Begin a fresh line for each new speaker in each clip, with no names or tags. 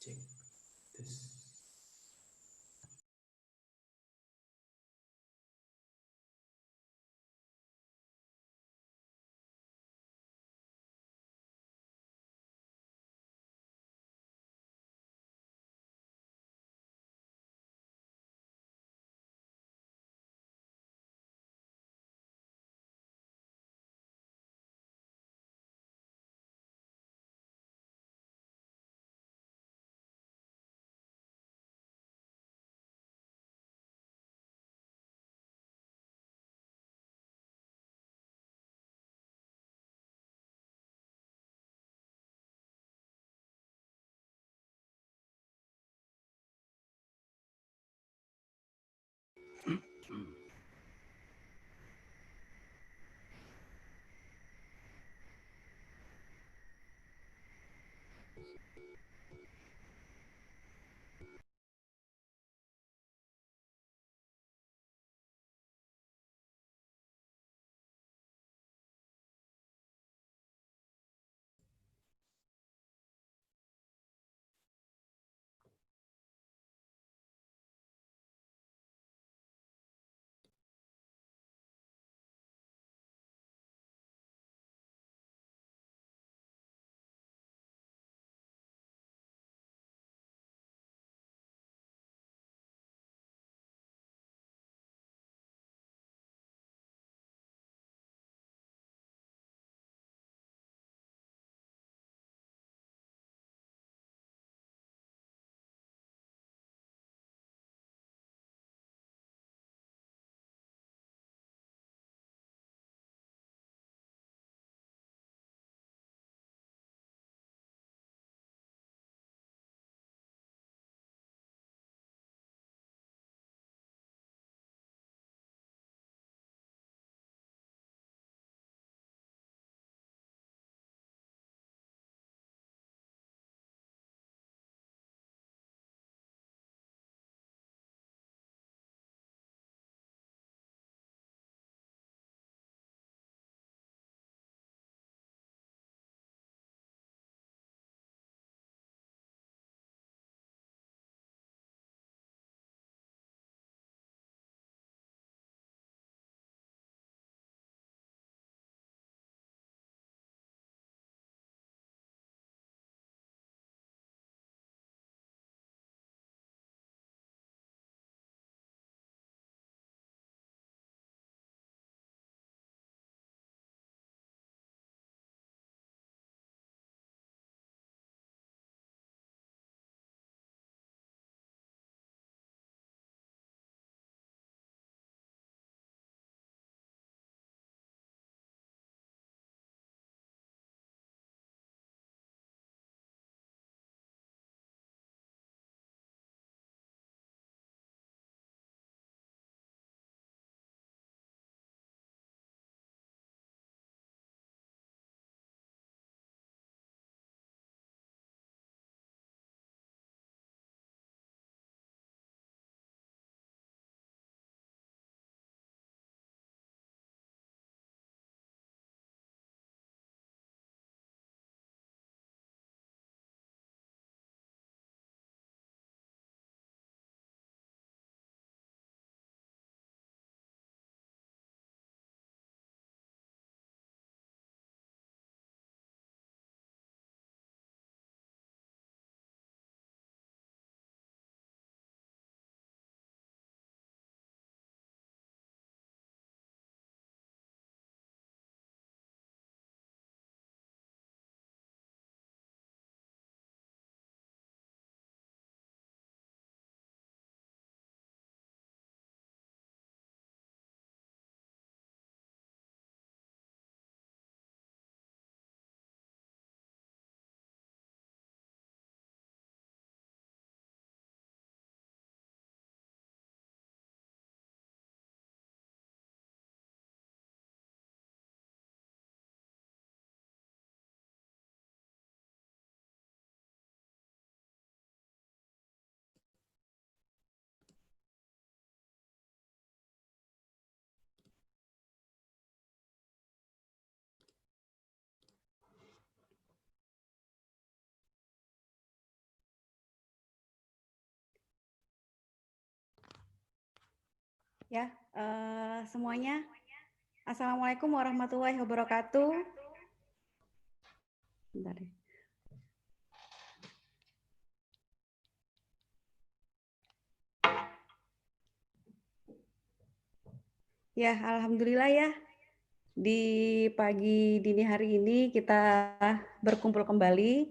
Cek tes. Ya, semuanya. Assalamualaikum warahmatullahi wabarakatuh. Bentar ya. Ya, alhamdulillah ya. Di pagi dini hari ini kita berkumpul kembali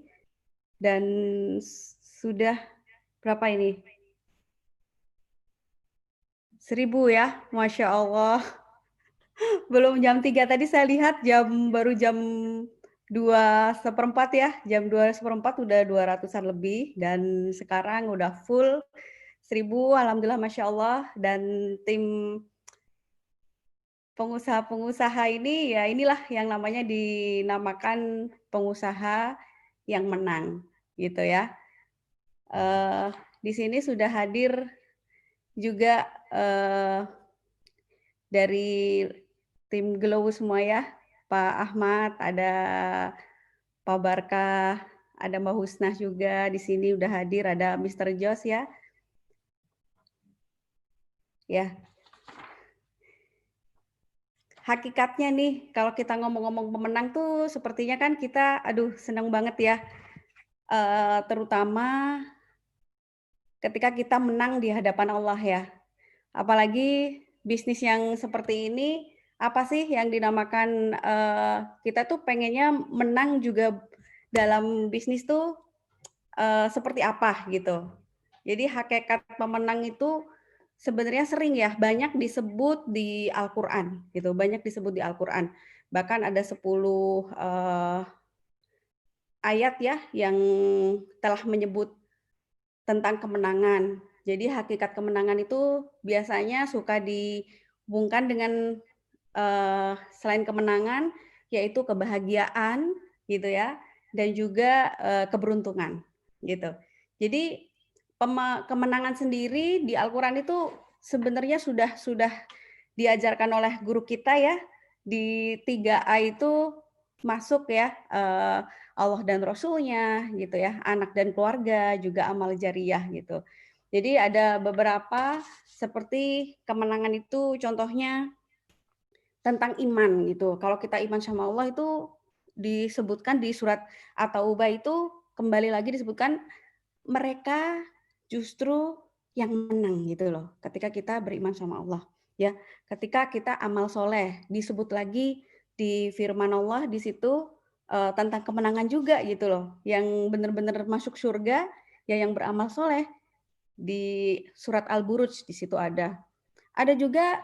dan sudah berapa ini? 1000 ya, Masya Allah. Belum jam 3 tadi saya lihat baru jam 2:15 ya, jam 2:15 udah 200-an lebih dan sekarang udah full 1000, alhamdulillah Masya Allah, dan tim pengusaha-pengusaha ini ya inilah yang namanya dinamakan pengusaha yang menang, gitu ya. Eee, di sini sudah hadir juga, dari tim Glow semua ya, Pak Ahmad, ada Pak Barkah, ada Mbak Husnah juga di sini udah hadir, ada Mister Jos ya. Ya, hakikatnya nih kalau kita ngomong-ngomong pemenang tuh sepertinya kan kita aduh senang banget ya, terutama ketika kita menang di hadapan Allah ya. Apalagi bisnis yang seperti ini, apa sih yang dinamakan, kita tuh pengennya menang juga dalam bisnis tuh, seperti apa gitu. Jadi hakikat pemenang itu sebenarnya sering ya, banyak disebut di Al-Qur'an gitu, banyak disebut di Al-Qur'an. Bahkan ada 10, ayat ya yang telah menyebut tentang kemenangan. Jadi hakikat kemenangan itu biasanya suka dihubungkan dengan, selain kemenangan, yaitu kebahagiaan gitu ya, dan juga, keberuntungan gitu. Jadi kemenangan sendiri di Al-Qur'an itu sebenarnya sudah diajarkan oleh guru kita ya, di 3A itu masuk ya, Allah dan Rasulnya gitu ya, anak dan keluarga, juga amal jariyah gitu. Jadi ada beberapa seperti kemenangan itu contohnya tentang iman gitu. Kalau kita iman sama Allah itu disebutkan di surat At-Taubah itu kembali lagi disebutkan mereka justru yang menang gitu loh, ketika kita beriman sama Allah, ya. Ketika kita amal soleh, disebut lagi di firman Allah di situ, tentang kemenangan juga gitu loh, yang benar-benar masuk surga, ya yang beramal soleh, di surat Al-Buruj di situ ada. Ada juga,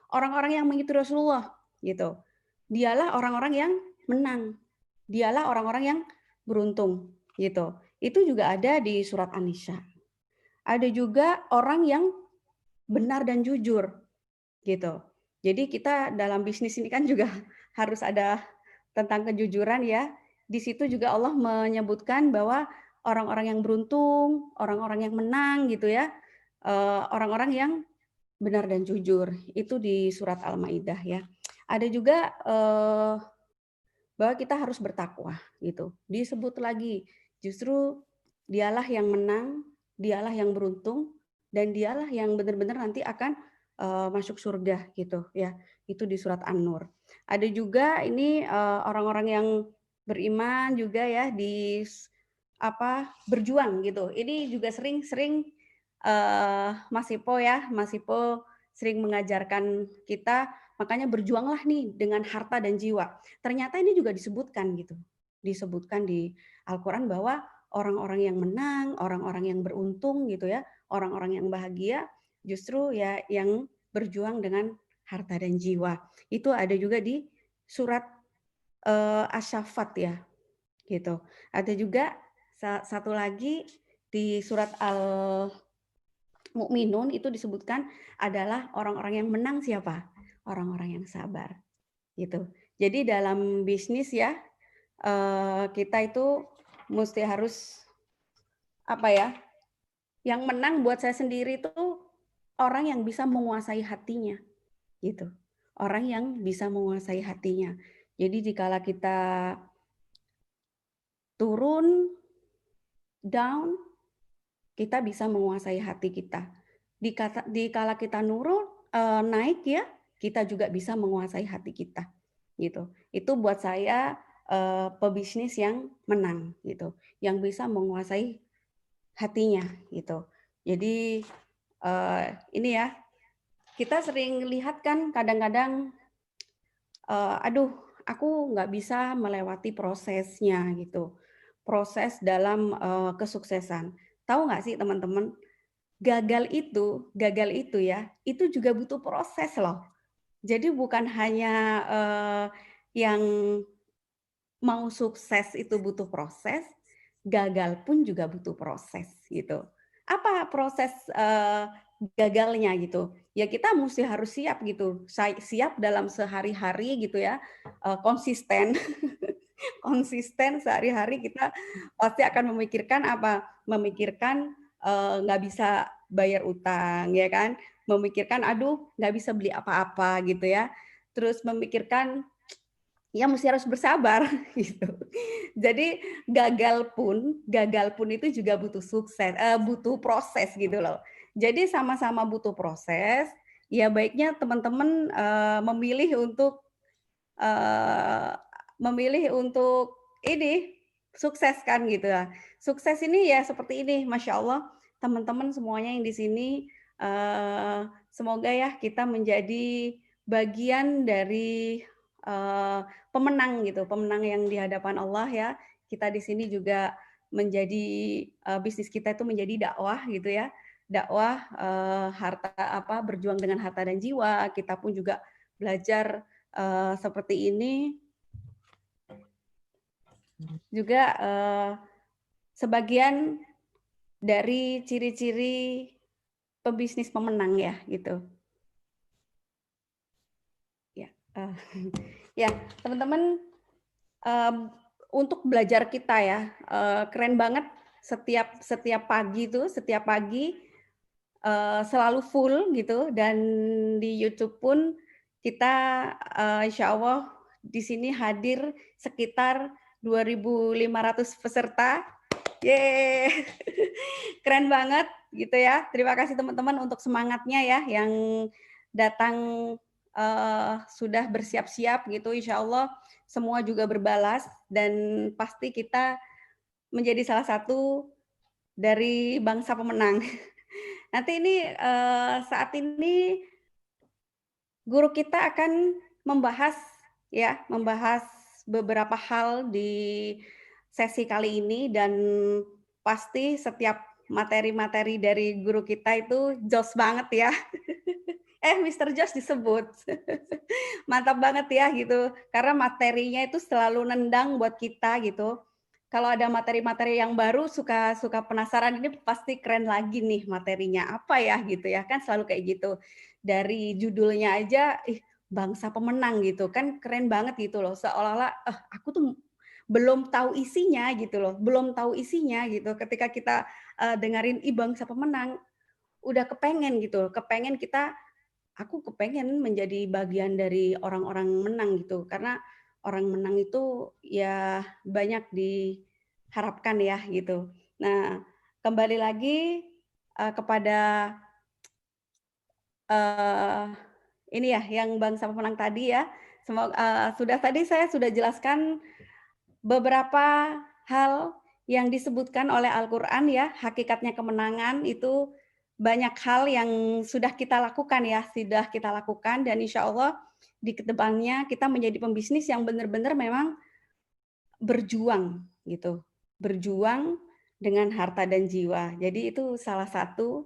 orang-orang yang mengikuti Rasulullah gitu, dialah orang-orang yang menang, dialah orang-orang yang beruntung gitu. Itu juga ada di surat An-Nisa. Ada juga orang yang benar dan jujur gitu. Jadi kita dalam bisnis ini kan juga harus ada tentang kejujuran ya. Di situ juga Allah menyebutkan bahwa orang-orang yang beruntung, orang-orang yang menang gitu ya, orang-orang yang benar dan jujur. Itu di surat Al-Maidah ya. Ada juga, bahwa kita harus bertakwa gitu. Disebut lagi, justru dialah yang menang, dialah yang beruntung, dan dialah yang benar-benar nanti akan, masuk surga gitu ya. Itu di surat An-Nur. Ada juga ini, orang-orang yang beriman juga ya berjuang gitu. Ini juga sering-sering, Mas Ipo ya, Mas Ipo sering mengajarkan kita, makanya berjuanglah nih dengan harta dan jiwa. Ternyata ini juga disebutkan gitu, disebutkan di Al-Quran bahwa orang-orang yang menang, orang-orang yang beruntung gitu ya, orang-orang yang bahagia, justru ya yang berjuang dengan harta dan jiwa. Itu ada juga di surat, Asy-Syaffat ya, gitu. Ada juga satu lagi di surat Al-Mu'minun itu disebutkan adalah orang-orang yang menang siapa? Orang-orang yang sabar, gitu. Jadi dalam bisnis ya, kita itu mesti harus apa ya, yang menang buat saya sendiri itu orang yang bisa menguasai hatinya, gitu. Orang yang bisa menguasai hatinya. Jadi dikala kita turun, down, kita bisa menguasai hati kita. dikala kita naik ya, kita juga bisa menguasai hati kita, gitu. Itu buat saya, pebisnis yang menang, gitu, yang bisa menguasai hatinya, gitu. Jadi, ini ya, kita sering lihat kan kadang-kadang, aduh aku nggak bisa melewati prosesnya, gitu. Proses dalam, kesuksesan. Tahu nggak sih teman-teman, gagal itu ya, itu juga butuh proses loh. Jadi bukan hanya, yang mau sukses itu butuh proses, gagal pun juga butuh proses gitu. Apa proses, gagalnya gitu? Ya kita musti harus siap gitu, siap dalam sehari-hari gitu ya, konsisten. Konsisten sehari-hari kita pasti akan memikirkan apa, memikirkan, nggak bisa bayar utang ya kan, memikirkan, aduh nggak bisa beli apa-apa gitu ya, terus memikirkan, ya mesti harus bersabar gitu. Jadi gagal pun itu juga butuh butuh proses gitu loh. Jadi sama-sama butuh proses, ya baiknya teman-teman, Eee, memilih untuk ini, sukses kan gitu ya. Sukses ini ya seperti ini, masya Allah teman-teman semuanya yang di sini, semoga ya kita menjadi bagian dari, pemenang gitu, pemenang yang di hadapan Allah ya. Kita di sini juga menjadi, bisnis kita itu menjadi dakwah gitu ya. Dakwah, berjuang dengan harta dan jiwa, kita pun juga belajar seperti ini juga, sebagian dari ciri-ciri pebisnis pemenang ya, gitu. Ya, ya teman-teman, mmm, untuk belajar kita ya, keren banget setiap setiap pagi tuh, setiap pagi, selalu full gitu dan di YouTube pun kita, insya Allah di sini hadir sekitar 2.500 peserta. Yeay, keren banget gitu ya. Terima kasih teman-teman untuk semangatnya ya yang datang, sudah bersiap-siap gitu, insya Allah semua juga berbalas dan pasti kita menjadi salah satu dari bangsa pemenang. Nanti ini, saat ini guru kita akan membahas ya, membahas beberapa hal di sesi kali ini dan pasti setiap materi-materi dari guru kita itu jos banget ya. Mister Jos disebut. Mantap banget ya gitu, karena materinya itu selalu nendang buat kita gitu. Kalau ada materi-materi yang baru suka suka penasaran ini pasti keren lagi nih materinya, apa ya gitu ya, kan selalu kayak gitu. Dari judulnya aja, ih bangsa pemenang gitu kan keren banget gitu loh, seolah-olah, aku tuh belum tahu isinya gitu loh, belum tahu isinya gitu. Ketika kita, dengerin, ih bangsa pemenang, udah kepengen gitu, kepengen kita aku kepengen menjadi bagian dari orang-orang menang gitu, karena orang menang itu ya banyak diharapkan ya gitu. Nah, kembali lagi, kepada, eee, ini ya yang bangsa pemenang tadi ya, tadi saya sudah jelaskan beberapa hal yang disebutkan oleh Al-Qur'an ya, hakikatnya kemenangan itu banyak hal yang sudah kita lakukan ya, sudah kita lakukan dan insya Allah di kedepannya kita menjadi pembisnis yang benar-benar memang berjuang gitu, berjuang dengan harta dan jiwa. Jadi itu salah satu,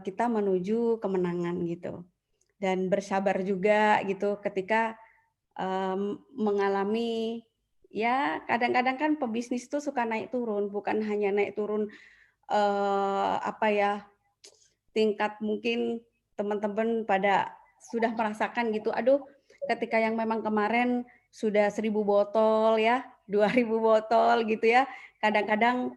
kita menuju kemenangan gitu. Dan bersabar juga gitu ketika mengalami ya kadang-kadang kan pebisnis tuh suka naik turun, bukan hanya naik turun, apa ya, tingkat mungkin teman-teman pada sudah merasakan gitu, aduh ketika yang memang kemarin sudah 1.000 botol ya, 2.000 botol gitu ya, kadang-kadang,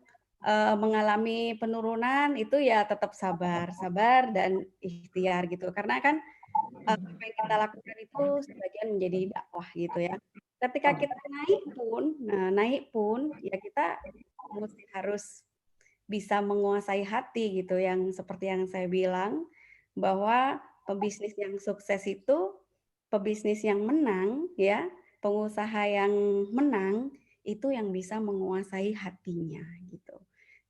mengalami penurunan itu ya tetap sabar sabar dan ikhtiar gitu. Karena kan apa yang kita lakukan itu sebagian menjadi dakwah gitu ya. Ketika kita naik pun ya kita mesti harus bisa menguasai hati gitu, yang seperti yang saya bilang, bahwa pebisnis yang sukses itu pebisnis yang menang ya, pengusaha yang menang itu yang bisa menguasai hatinya gitu.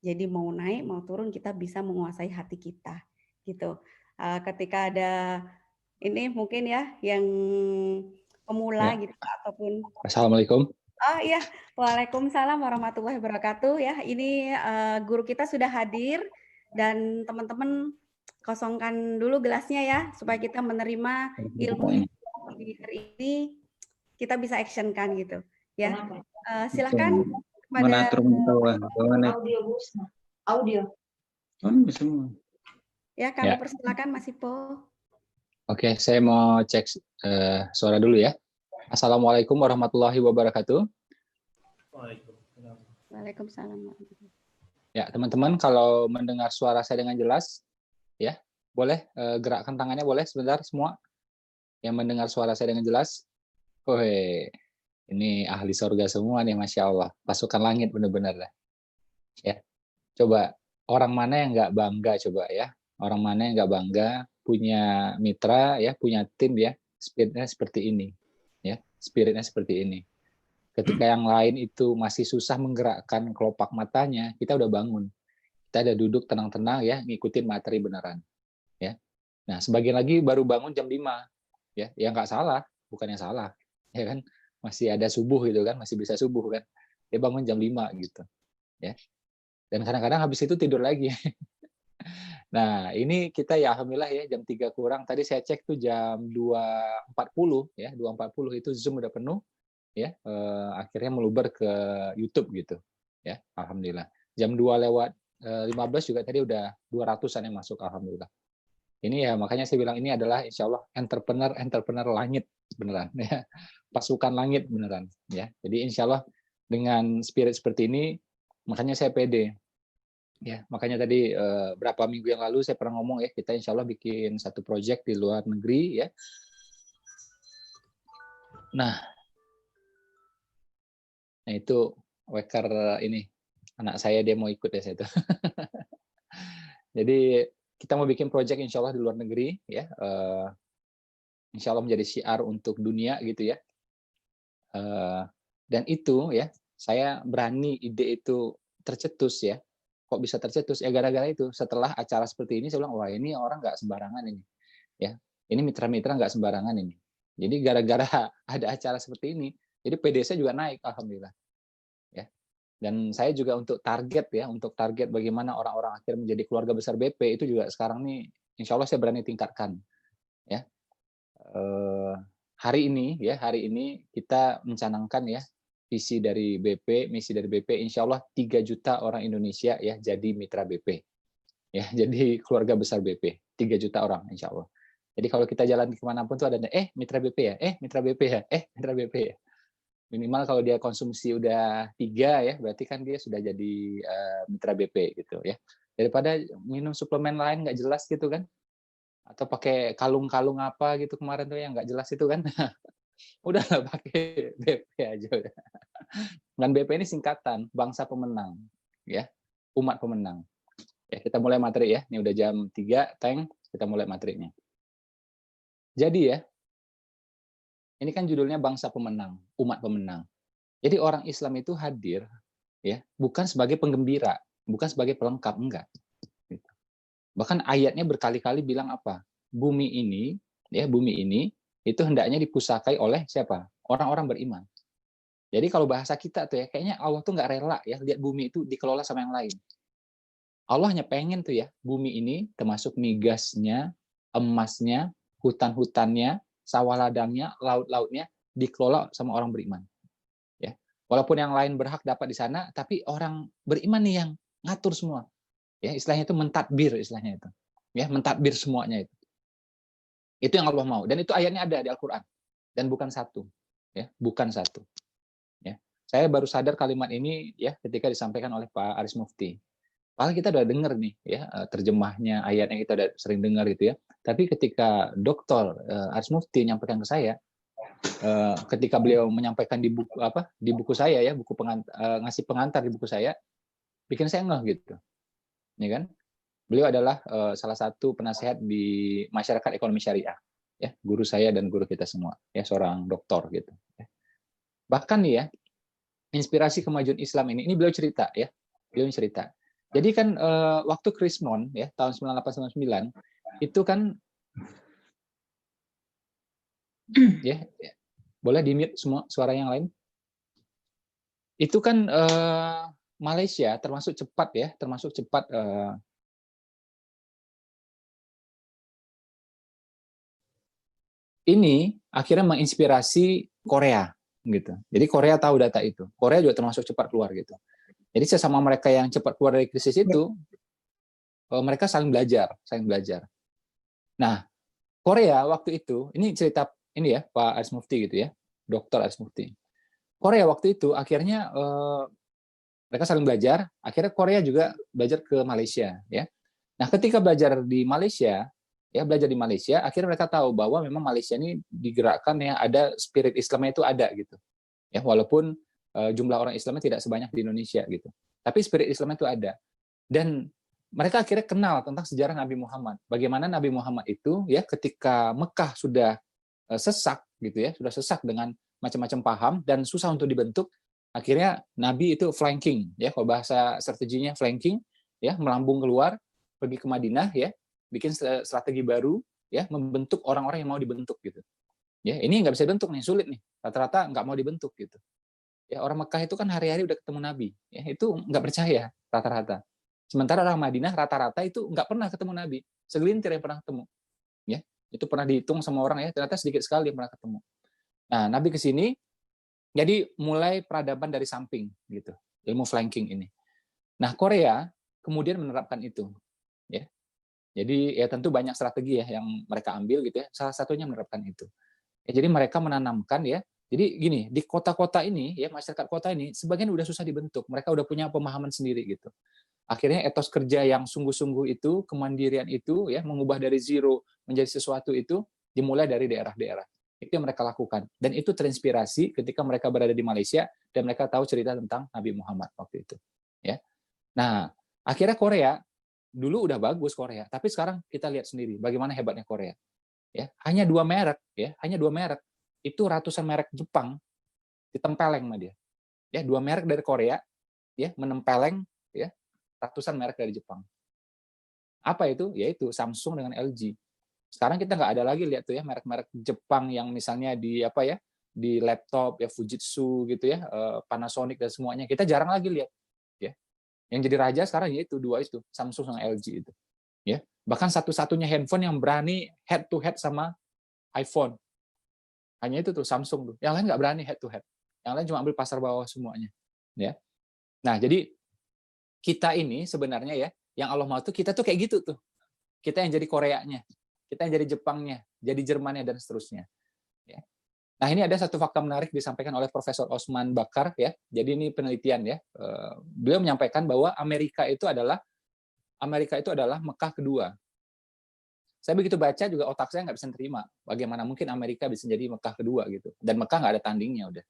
Jadi mau naik mau turun kita bisa menguasai hati kita gitu. Ketika ada ini mungkin ya yang pemula
Ya.
gitu ataupun
Assalamualaikum.
oh iya, waalaikumsalam warahmatullahi wabarakatuh ya. Ini guru kita sudah hadir dan teman-teman kosongkan dulu gelasnya ya supaya kita menerima ilmu di hari ini kita bisa action kan gitu ya. Silahkan kepada
Mengatur audio audio. Oh, semua.
ya kami
Ya.
persilakan Mas Ipo.
Oke, saya mau cek suara dulu ya. Assalamualaikum warahmatullahi wabarakatuh.
Waalaikumsalam.
Ya, teman-teman, kalau mendengar suara saya dengan jelas, ya, boleh gerakkan tangannya, boleh sebentar semua yang mendengar suara saya dengan jelas. Woi, ini ahli surga semua nih, masya Allah. Pasukan langit benar-benar lah. Ya, coba orang mana yang nggak bangga coba ya? Orang mana yang nggak bangga punya mitra ya, punya tim ya, spiritnya seperti ini, ya, spiritnya seperti ini. Ketika yang lain itu masih susah menggerakkan kelopak matanya, kita udah bangun. Kita udah duduk tenang-tenang ya, ngikutin materi beneran. Ya. Nah, sebagian lagi baru bangun jam 5. Ya nggak salah, bukannya salah. Ya kan? Masih ada subuh gitu kan, masih bisa subuh kan. Dia bangun jam 5 gitu. Ya. Dan kadang-kadang habis itu tidur lagi. Nah, ini kita ya alhamdulillah ya jam 3 kurang. Tadi saya cek tuh jam 2.40 ya, 2.40 itu Zoom udah penuh. Ya, akhirnya meluber ke YouTube gitu ya, alhamdulillah. Jam 2:15 juga tadi udah 200-an yang masuk, alhamdulillah. Ini ya makanya saya bilang ini adalah insya Allah entrepreneur langit beneran ya, pasukan langit beneran ya. Jadi insya Allah dengan spirit seperti ini makanya saya pede ya. Makanya tadi berapa minggu yang lalu saya pernah ngomong ya, kita insya Allah bikin satu project di luar negeri ya. Nah itu Weker ini anak saya, dia mau ikut ya saya itu. Jadi kita mau bikin project insya Allah di luar negeri ya, insya Allah menjadi syiar untuk dunia gitu ya. Dan itu ya saya berani ide itu tercetus ya. Kok bisa tercetus? Ya gara-gara itu setelah acara seperti ini saya bilang wah ini orang nggak sembarangan ini ya. Ini mitra-mitra nggak sembarangan ini. Jadi gara-gara ada acara seperti ini, jadi PD saya juga naik alhamdulillah. Dan saya juga untuk target bagaimana orang-orang akhir menjadi keluarga besar BP itu juga sekarang nih insya Allah saya berani tingkatkan ya. Hari ini kita mencanangkan ya misi dari BP insya Allah 3 juta orang Indonesia ya jadi mitra BP ya, jadi keluarga besar BP 3 juta orang insya Allah. Jadi kalau kita jalan kemanapun tuh ada mitra BP ya, mitra BP ya, mitra BP ya. Minimal kalau dia konsumsi udah 3 ya, berarti kan dia sudah jadi mitra BP gitu ya. Daripada minum suplemen lain nggak jelas gitu kan, atau pakai kalung-kalung apa gitu kemarin tuh yang nggak jelas itu kan, udah nggak pakai BP aja udah. Dan BP ini singkatan bangsa pemenang, ya, umat pemenang. Ya kita mulai materi ya, ini udah jam 3, kita mulai materinya. Jadi ya, ini kan judulnya bangsa pemenang, umat pemenang. Jadi orang Islam itu hadir ya, bukan sebagai penggembira, bukan sebagai pelengkap, enggak. Gitu. Bahkan ayatnya berkali-kali bilang apa? Bumi ini itu hendaknya dipusakai oleh siapa? Orang-orang beriman. Jadi kalau bahasa kita tuh ya, kayaknya Allah tuh nggak rela ya lihat bumi itu dikelola sama yang lain. Allah hanya pengen tuh ya, bumi ini termasuk migasnya, emasnya, hutan-hutannya, sawah ladangnya, laut-lautnya dikelola sama orang beriman. Ya. Walaupun yang lain berhak dapat di sana, tapi orang beriman nih yang ngatur semua. Ya, istilahnya itu mentadbir istilahnya itu. Ya, mentadbir semuanya itu. Itu yang Allah mau dan itu ayatnya ada di Al-Qur'an dan bukan satu. Ya, bukan satu. Ya. Saya baru sadar kalimat ini ya ketika disampaikan oleh Pak Aris Mufti. Padahal kita udah dengar nih ya terjemahnya ayatnya kita udah sering dengar gitu ya. Tapi ketika Dr. Aris Mufti menyampaikan ke saya, ketika beliau menyampaikan di buku saya ya, buku ngasih pengantar di buku saya, bikin saya ngeh gitu. ya kan? Beliau adalah salah satu penasehat di masyarakat ekonomi syariah, ya, guru saya dan guru kita semua, ya, seorang doktor gitu. Bahkan nih ya, inspirasi kemajuan Islam ini beliau cerita ya, beliau cerita. Jadi kan waktu Krismon ya tahun 9899 itu kan ya, boleh di-mute semua suara yang lain. Itu kan Malaysia termasuk cepat ya, termasuk cepat ini akhirnya menginspirasi Korea gitu. Jadi Korea tahu data itu. Korea juga termasuk cepat keluar gitu. Jadi sesama mereka yang cepat keluar dari krisis itu, mereka saling belajar, saling belajar. Nah, Korea waktu itu, ini cerita ini ya Pak Aris Mufti gitu ya, Dokter Aris Mufti. Korea waktu itu akhirnya mereka saling belajar, akhirnya Korea juga belajar ke Malaysia ya. Nah, ketika belajar di Malaysia, ya belajar di Malaysia, akhirnya mereka tahu bahwa memang Malaysia ini digerakkan ya ada spirit Islamnya itu ada gitu. Ya, walaupun jumlah orang Islamnya tidak sebanyak di Indonesia gitu. Tapi spirit Islamnya itu ada. Dan mereka akhirnya kenal tentang sejarah Nabi Muhammad. Bagaimana Nabi Muhammad itu ya ketika Mekah sudah sesak gitu ya, sudah sesak dengan macam-macam paham dan susah untuk dibentuk, akhirnya Nabi itu flanking ya, kalau bahasa strateginya flanking ya, melambung keluar pergi ke Madinah ya, bikin strategi baru ya, membentuk orang-orang yang mau dibentuk gitu. Ya, ini nggak bisa dibentuk nih, sulit nih. Rata-rata nggak mau dibentuk gitu. Ya, orang Mekah itu kan hari-hari udah ketemu Nabi, ya, itu nggak percaya rata-rata. Sementara orang Madinah rata-rata itu nggak pernah ketemu Nabi, segelintir yang pernah ketemu. Ya, itu pernah dihitung sama orang ya, ternyata sedikit sekali yang pernah ketemu. Nah, Nabi ke sini, jadi mulai peradaban dari samping gitu, ilmu flanking ini. Nah, Korea kemudian menerapkan itu, ya. Jadi ya tentu banyak strategi ya yang mereka ambil gitu ya. Salah satunya menerapkan itu. Ya, jadi mereka menanamkan ya. Jadi gini, di kota-kota ini ya, masyarakat kota ini sebagian udah susah dibentuk. Mereka udah punya pemahaman sendiri gitu. Akhirnya etos kerja yang sungguh-sungguh itu, kemandirian itu ya, mengubah dari zero menjadi sesuatu itu dimulai dari daerah-daerah. Itu yang mereka lakukan. Dan itu terinspirasi ketika mereka berada di Malaysia dan mereka tahu cerita tentang Nabi Muhammad waktu itu. Ya. Nah, akhirnya Korea dulu udah bagus Korea, tapi sekarang kita lihat sendiri bagaimana hebatnya Korea. Ya, hanya 2 merek ya, hanya 2 merek. Itu ratusan merek Jepang ditempeleng sama dia. Ya, 2 merek dari Korea ya menempeleng ya ratusan merek dari Jepang. Apa itu? Yaitu Samsung dengan LG. Sekarang kita nggak ada lagi lihat tuh ya merek-merek Jepang yang misalnya di apa ya, di laptop ya Fujitsu gitu ya, Panasonic dan semuanya. Kita jarang lagi lihat ya. Yang jadi raja sekarang yaitu 2 itu, Samsung sama LG itu. Ya. Bahkan satu-satunya handphone yang berani head to head sama iPhone. Hanya itu tuh Samsung tuh. Yang lain nggak berani head to head. Yang lain cuma ambil pasar bawah semuanya. Ya. Nah, jadi kita ini sebenarnya ya, yang Allah mau tuh kita tuh kayak gitu tuh. Kita yang jadi Koreanya, kita yang jadi Jepangnya, jadi Jermannya dan seterusnya. Ya. Nah, ini ada satu fakta menarik disampaikan oleh Profesor Osman Bakar ya. Jadi ini penelitian ya. Beliau menyampaikan bahwa Amerika itu adalah Mekah kedua. Saya begitu baca juga otak saya nggak bisa terima bagaimana mungkin Amerika bisa jadi Mekah kedua gitu. Dan Mekah nggak ada tandingnya udah.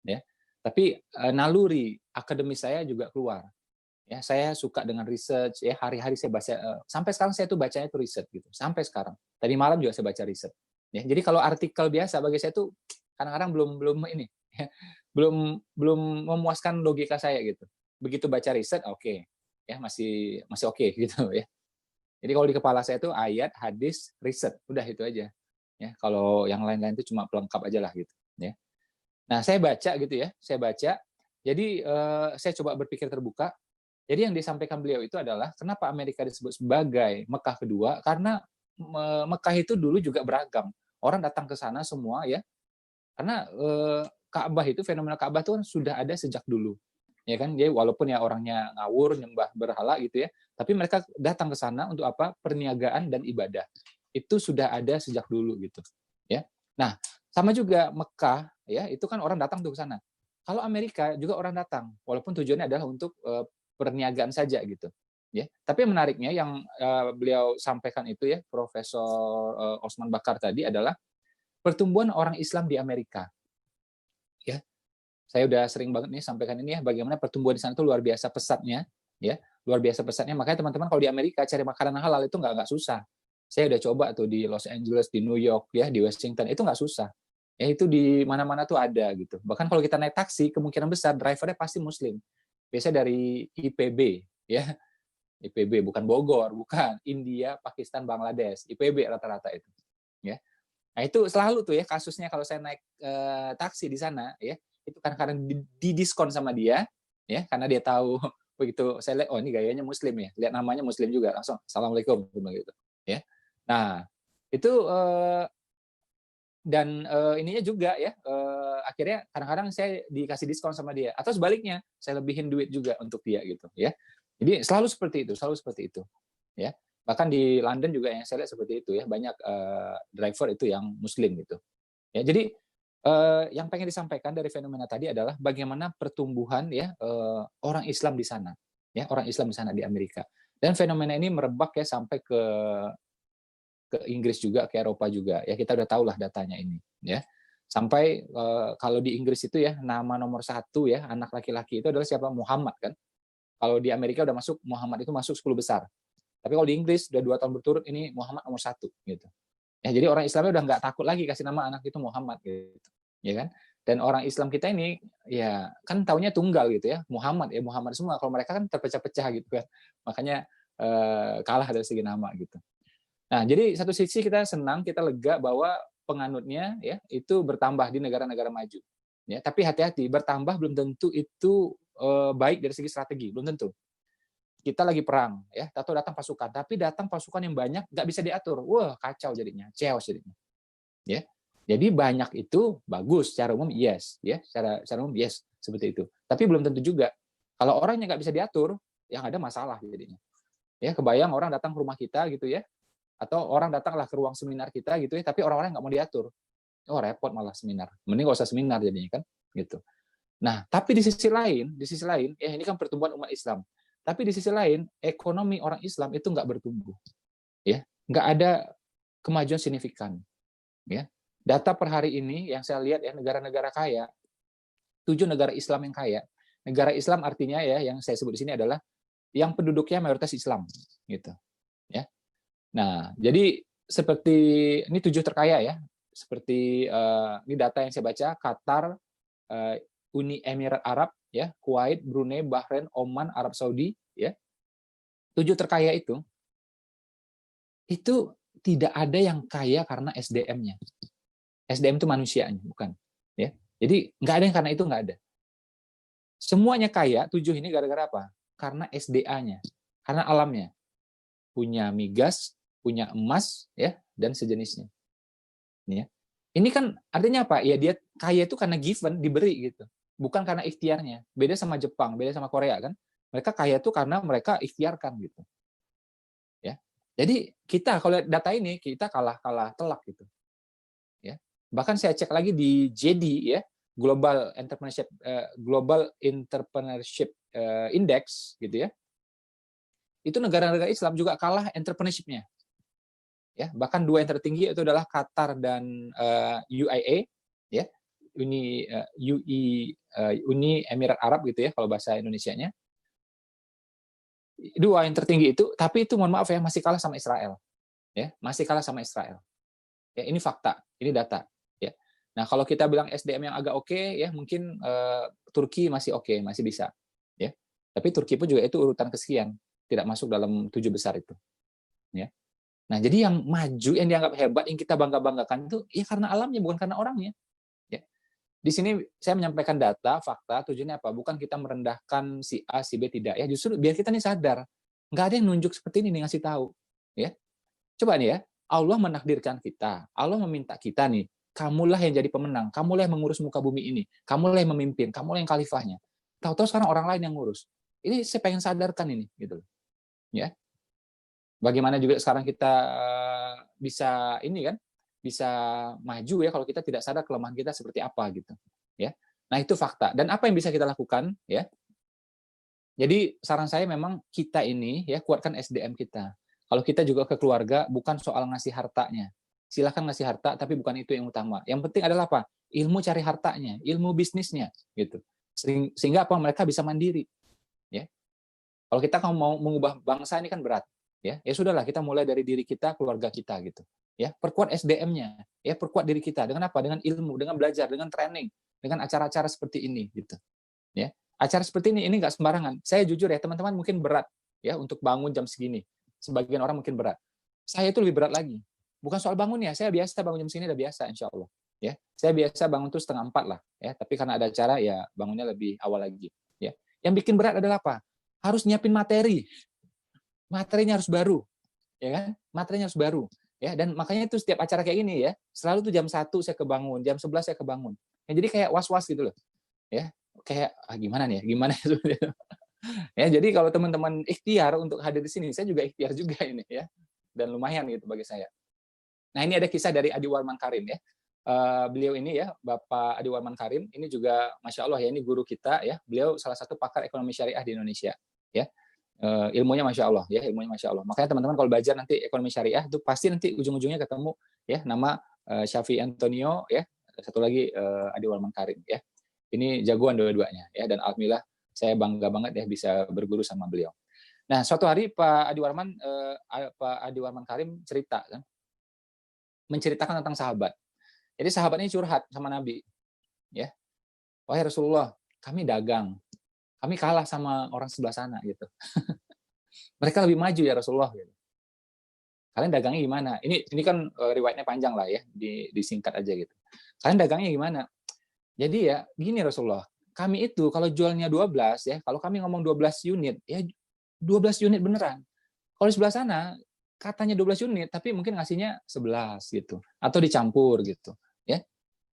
Ya. Tapi naluri akademis saya juga keluar. Ya, saya suka dengan research ya, hari-hari saya baca sampai sekarang saya tuh bacanya itu riset gitu. Sampai sekarang. Tadi malam juga saya baca riset. Ya, jadi kalau artikel biasa bagi saya tuh kadang-kadang belum ini ya, belum memuaskan logika saya gitu. Begitu baca riset oke. Ya, masih oke gitu ya. Jadi kalau di kepala saya tuh ayat, hadis, riset, udah itu aja. Ya, kalau yang lain-lain itu cuma pelengkap aja lah gitu. Ya. Nah, saya baca gitu ya, saya baca. Jadi saya coba berpikir terbuka. Jadi yang disampaikan beliau itu adalah kenapa Amerika disebut sebagai Mekah kedua? Karena Mekah itu dulu juga beragam. Orang datang ke sana semua ya. Karena Ka'bah itu fenomena Ka'bah itu kan sudah ada sejak dulu. Ya kan? Jadi walaupun ya orangnya ngawur, nyembah berhala gitu ya, tapi mereka datang ke sana untuk apa? Perniagaan dan ibadah. Itu sudah ada sejak dulu gitu. Ya. Nah, sama juga Mekah ya, itu kan orang datang tuh ke sana. Kalau Amerika juga orang datang, walaupun tujuannya adalah untuk perniagaan saja gitu. Ya, tapi menariknya yang beliau sampaikan itu ya, Profesor Osman Bakar tadi adalah pertumbuhan orang Islam di Amerika. Ya, saya udah sering banget nih sampaikan ini ya, bagaimana pertumbuhan di sana itu luar biasa pesatnya. Ya, luar biasa pesatnya. Makanya teman-teman kalau di Amerika cari makanan halal itu nggak susah. Saya udah coba tuh di Los Angeles, di New York, ya di Washington, itu nggak susah. Ya itu di mana-mana tuh ada gitu. Bahkan kalau kita naik taksi, kemungkinan besar drivernya pasti Muslim. Biasanya dari IPB, ya IPB bukan Bogor, bukan India, Pakistan, Bangladesh, IPB rata-rata itu. Ya, nah itu selalu tuh ya kasusnya kalau saya naik taksi di sana, ya itu kadang-kadang didiskon sama dia, ya karena dia tahu begitu saya lihat oh ini gayanya Muslim ya, lihat namanya Muslim juga langsung Assalamualaikum gitu, ya. Nah itu dan ininya juga ya akhirnya kadang-kadang saya dikasih diskon sama dia atau sebaliknya saya lebihin duit juga untuk dia gitu ya. Jadi selalu seperti itu ya. Bahkan di London juga yang saya lihat seperti itu ya, banyak driver itu yang Muslim gitu. Ya, jadi yang pengen disampaikan dari fenomena tadi adalah bagaimana pertumbuhan ya orang Islam di sana, ya orang Islam di sana di Amerika. Dan fenomena ini merebak ya sampai ke Inggris juga, ke Eropa juga. Ya kita udah tahu lah datanya ini, ya. Sampai kalau di Inggris itu ya nama nomor 1 ya anak laki-laki itu adalah siapa? Muhammad kan. Kalau di Amerika udah masuk Muhammad itu masuk 10 besar. Tapi kalau di Inggris udah 2 tahun berturut ini Muhammad nomor 1 gitu. Ya jadi orang Islamnya udah nggak takut lagi kasih nama anak itu Muhammad gitu, ya kan? Dan orang Islam kita ini ya kan taunya tunggal gitu ya, Muhammad ya Muhammad semua. Kalau mereka kan terpecah-pecah gitu kan, makanya kalah dari segi nama gitu. Nah jadi satu sisi kita senang, kita lega bahwa penganutnya ya itu bertambah di negara-negara maju. Ya tapi hati-hati bertambah belum tentu itu baik dari segi strategi, belum tentu. Kita lagi perang ya atau datang pasukan tapi datang pasukan yang banyak nggak bisa diatur, wah kacau jadinya, chaos jadinya ya. Jadi banyak itu bagus secara umum, yes ya, secara umum yes seperti itu, tapi belum tentu juga kalau orangnya nggak bisa diatur yang ada masalah jadinya ya. Kebayang orang datang ke rumah kita gitu ya, atau orang datanglah ke ruang seminar kita gitu ya, tapi orang-orang nggak mau diatur, oh repot malah seminar, mending nggak usah seminar jadinya kan gitu. Nah, tapi di sisi lain, ya ini kan pertumbuhan umat Islam. Tapi di sisi lain, ekonomi orang Islam itu nggak bertumbuh, ya, nggak ada kemajuan signifikan, ya. Data per hari ini yang saya lihat ya negara-negara kaya, 7 negara Islam yang kaya. Negara Islam artinya ya yang saya sebut di sini adalah yang penduduknya mayoritas Islam, gitu, ya. Nah, jadi seperti ini 7 terkaya ya, seperti ini data yang saya baca, Qatar, Uni Emirat Arab, ya, Kuwait, Brunei, Bahrain, Oman, Arab Saudi, ya, 7 terkaya itu tidak ada yang kaya karena SDM-nya. SDM itu manusianya, bukan. Ya, jadi nggak ada yang karena itu nggak ada. Semuanya kaya, 7 ini gara-gara apa? Karena SDA-nya, karena alamnya, punya migas, punya emas, ya, dan sejenisnya. Ya. Ini kan artinya apa? Ya dia kaya itu karena given, diberi gitu. Bukan karena ikhtiarnya. Beda sama Jepang, beda sama Korea kan. Mereka kaya itu karena mereka ikhtiarkan gitu. Ya. Jadi kita kalau lihat data ini kita kalah telak gitu. Ya. Bahkan saya cek lagi di JD ya, Global Entrepreneurship Index gitu ya. Itu negara-negara Islam juga kalah entrepreneurship-nya. Ya, bahkan 2 yang tertinggi itu adalah Qatar dan UAE ya. Uni Emirat Arab gitu ya kalau bahasa Indonesianya. 2 yang tertinggi itu, tapi itu mohon maaf ya masih kalah sama Israel. Ya, masih kalah sama Israel. Ya, ini fakta, ini data, ya. Nah, kalau kita bilang SDM yang agak oke ya mungkin Turki masih oke, masih bisa, ya. Tapi Turki pun juga itu urutan kesekian, tidak masuk dalam 7 besar itu, ya. Nah, jadi yang maju, yang dianggap hebat, yang kita bangga-banggakan itu ya karena alamnya, bukan karena orangnya. Ya. Di sini saya menyampaikan data, fakta, tujuannya apa? Bukan kita merendahkan si A, si B, tidak. Ya justru biar kita nih sadar. Nggak ada yang nunjuk seperti ini nih, ngasih tahu. Ya. Coba nih ya, Allah menakdirkan kita. Allah meminta kita nih, kamulah yang jadi pemenang, kamulah yang mengurus muka bumi ini, kamulah yang memimpin, kamulah yang khalifahnya. Tahu-tahu sekarang orang lain yang ngurus. Ini saya pengen sadarkan ini, gitu. Ya. Bagaimana juga sekarang kita bisa ini kan, bisa maju ya kalau kita tidak sadar kelemahan kita seperti apa gitu, ya. Nah itu fakta. Dan apa yang bisa kita lakukan, ya? Jadi saran saya memang kita ini ya kuatkan SDM kita. Kalau kita juga ke keluarga bukan soal ngasih hartanya. Silakan ngasih harta, tapi bukan itu yang utama. Yang penting adalah apa? Ilmu cari hartanya, ilmu bisnisnya, gitu. Sehingga apa? Mereka bisa mandiri, ya. Kalau kita mau mengubah bangsa ini kan berat, ya. Ya sudahlah kita mulai dari diri kita, keluarga kita gitu. Ya, perkuat SDM-nya, ya perkuat diri kita dengan apa? Dengan ilmu, dengan belajar, dengan training, dengan acara-acara seperti ini gitu. Ya. Acara seperti ini nggak sembarangan. Saya jujur ya, teman-teman mungkin berat ya untuk bangun jam segini. Sebagian orang mungkin berat. Saya itu lebih berat lagi. Bukan soal bangun ya, saya biasa bangun jam segini udah biasa insya Allah. Ya, saya biasa bangun tuh 3:30 lah. Ya, tapi karena ada acara ya bangunnya lebih awal lagi. Ya, yang bikin berat adalah apa? Harus nyiapin materi. Materinya harus baru, ya kan? Materinya harus baru. Ya, dan makanya itu setiap acara kayak gini ya, selalu tuh jam 1 saya kebangun, jam 11 saya kebangun. Ya, jadi kayak was-was gitu loh. Ya, kayak gimana nih ya? Gimana ya? Ya, jadi kalau teman-teman ikhtiar untuk hadir di sini, saya juga ikhtiar juga ini ya. Dan lumayan gitu bagi saya. Nah, ini ada kisah dari Adi Warman Karim ya. Beliau ini ya, Bapak Adi Warman Karim, ini juga Masya Allah ya, ini guru kita ya. Beliau salah satu pakar ekonomi syariah di Indonesia. Ya, ilmunya Masya Allah ya, ilmunya Masya Allah. Makanya teman-teman kalau belajar nanti ekonomi syariah itu pasti nanti ujung-ujungnya ketemu ya nama Syafi Antonio ya, satu lagi Adi Warman Karim ya. Ini jagoan dua-duanya ya, dan alhamdulillah saya bangga banget ya bisa berguru sama beliau. Nah, suatu hari Pak Adi Warman Karim cerita kan, menceritakan tentang sahabat. Jadi sahabat ini curhat sama Nabi, ya. Wahai Rasulullah, kami dagang, kami kalah sama orang sebelah sana gitu. Mereka lebih maju ya Rasulullah. Gitu. Kalian dagangnya gimana? Ini kan riwayatnya panjang lah ya, disingkat aja gitu. Kalian dagangnya gimana? Jadi ya gini Rasulullah, kami itu kalau jualnya 12 ya, kalau kami ngomong 12 unit, ya 12 unit beneran. Kalau di sebelah sana katanya 12 unit, tapi mungkin ngasihnya 11 gitu, atau dicampur gitu, ya.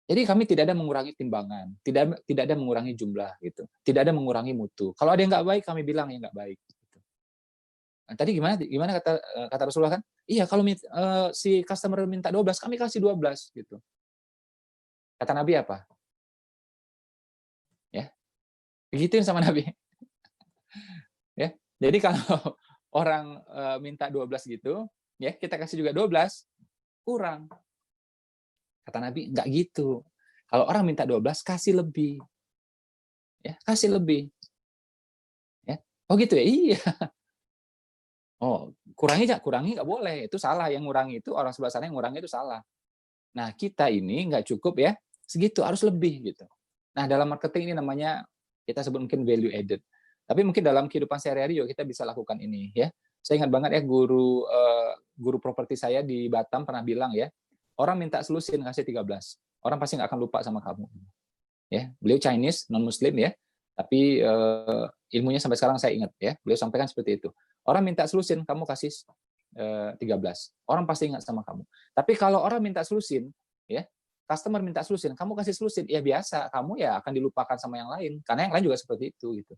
Jadi kami tidak ada mengurangi timbangan, tidak ada mengurangi jumlah gitu, tidak ada mengurangi mutu. Kalau ada yang nggak baik, kami bilang yang nggak baik. Gitu. Nah, tadi gimana kata Rasulullah kan? Iya, kalau si customer minta 12, kami kasih 12 gitu. Kata Nabi apa? Ya, begituin sama Nabi. Ya, jadi kalau orang minta 12 gitu, ya kita kasih juga 12, kurang. Kata Nabi, enggak gitu. Kalau orang minta 12, kasih lebih. Ya, kasih lebih. Ya. Oh gitu ya? Iya. Oh, kurangi nggak boleh. Itu salah. Yang ngurangi itu, orang sebelah sana yang ngurangi itu salah. Nah, kita ini nggak cukup ya, segitu, harus lebih gitu. Nah, dalam marketing ini namanya, kita sebut mungkin value added. Tapi mungkin dalam kehidupan sehari-hari juga kita bisa lakukan ini ya. Saya ingat banget ya guru properti saya di Batam pernah bilang ya, orang minta selusin kasih 13. Orang pasti nggak akan lupa sama kamu. Ya, beliau Chinese, non Muslim ya. Tapi ilmunya sampai sekarang saya ingat ya. Beliau sampaikan seperti itu. Orang minta selusin, kamu kasih 13. Orang pasti ingat sama kamu. Tapi kalau orang minta selusin, ya, customer minta selusin, kamu kasih selusin, ya biasa, kamu ya akan dilupakan sama yang lain. Karena yang lain juga seperti itu gitu.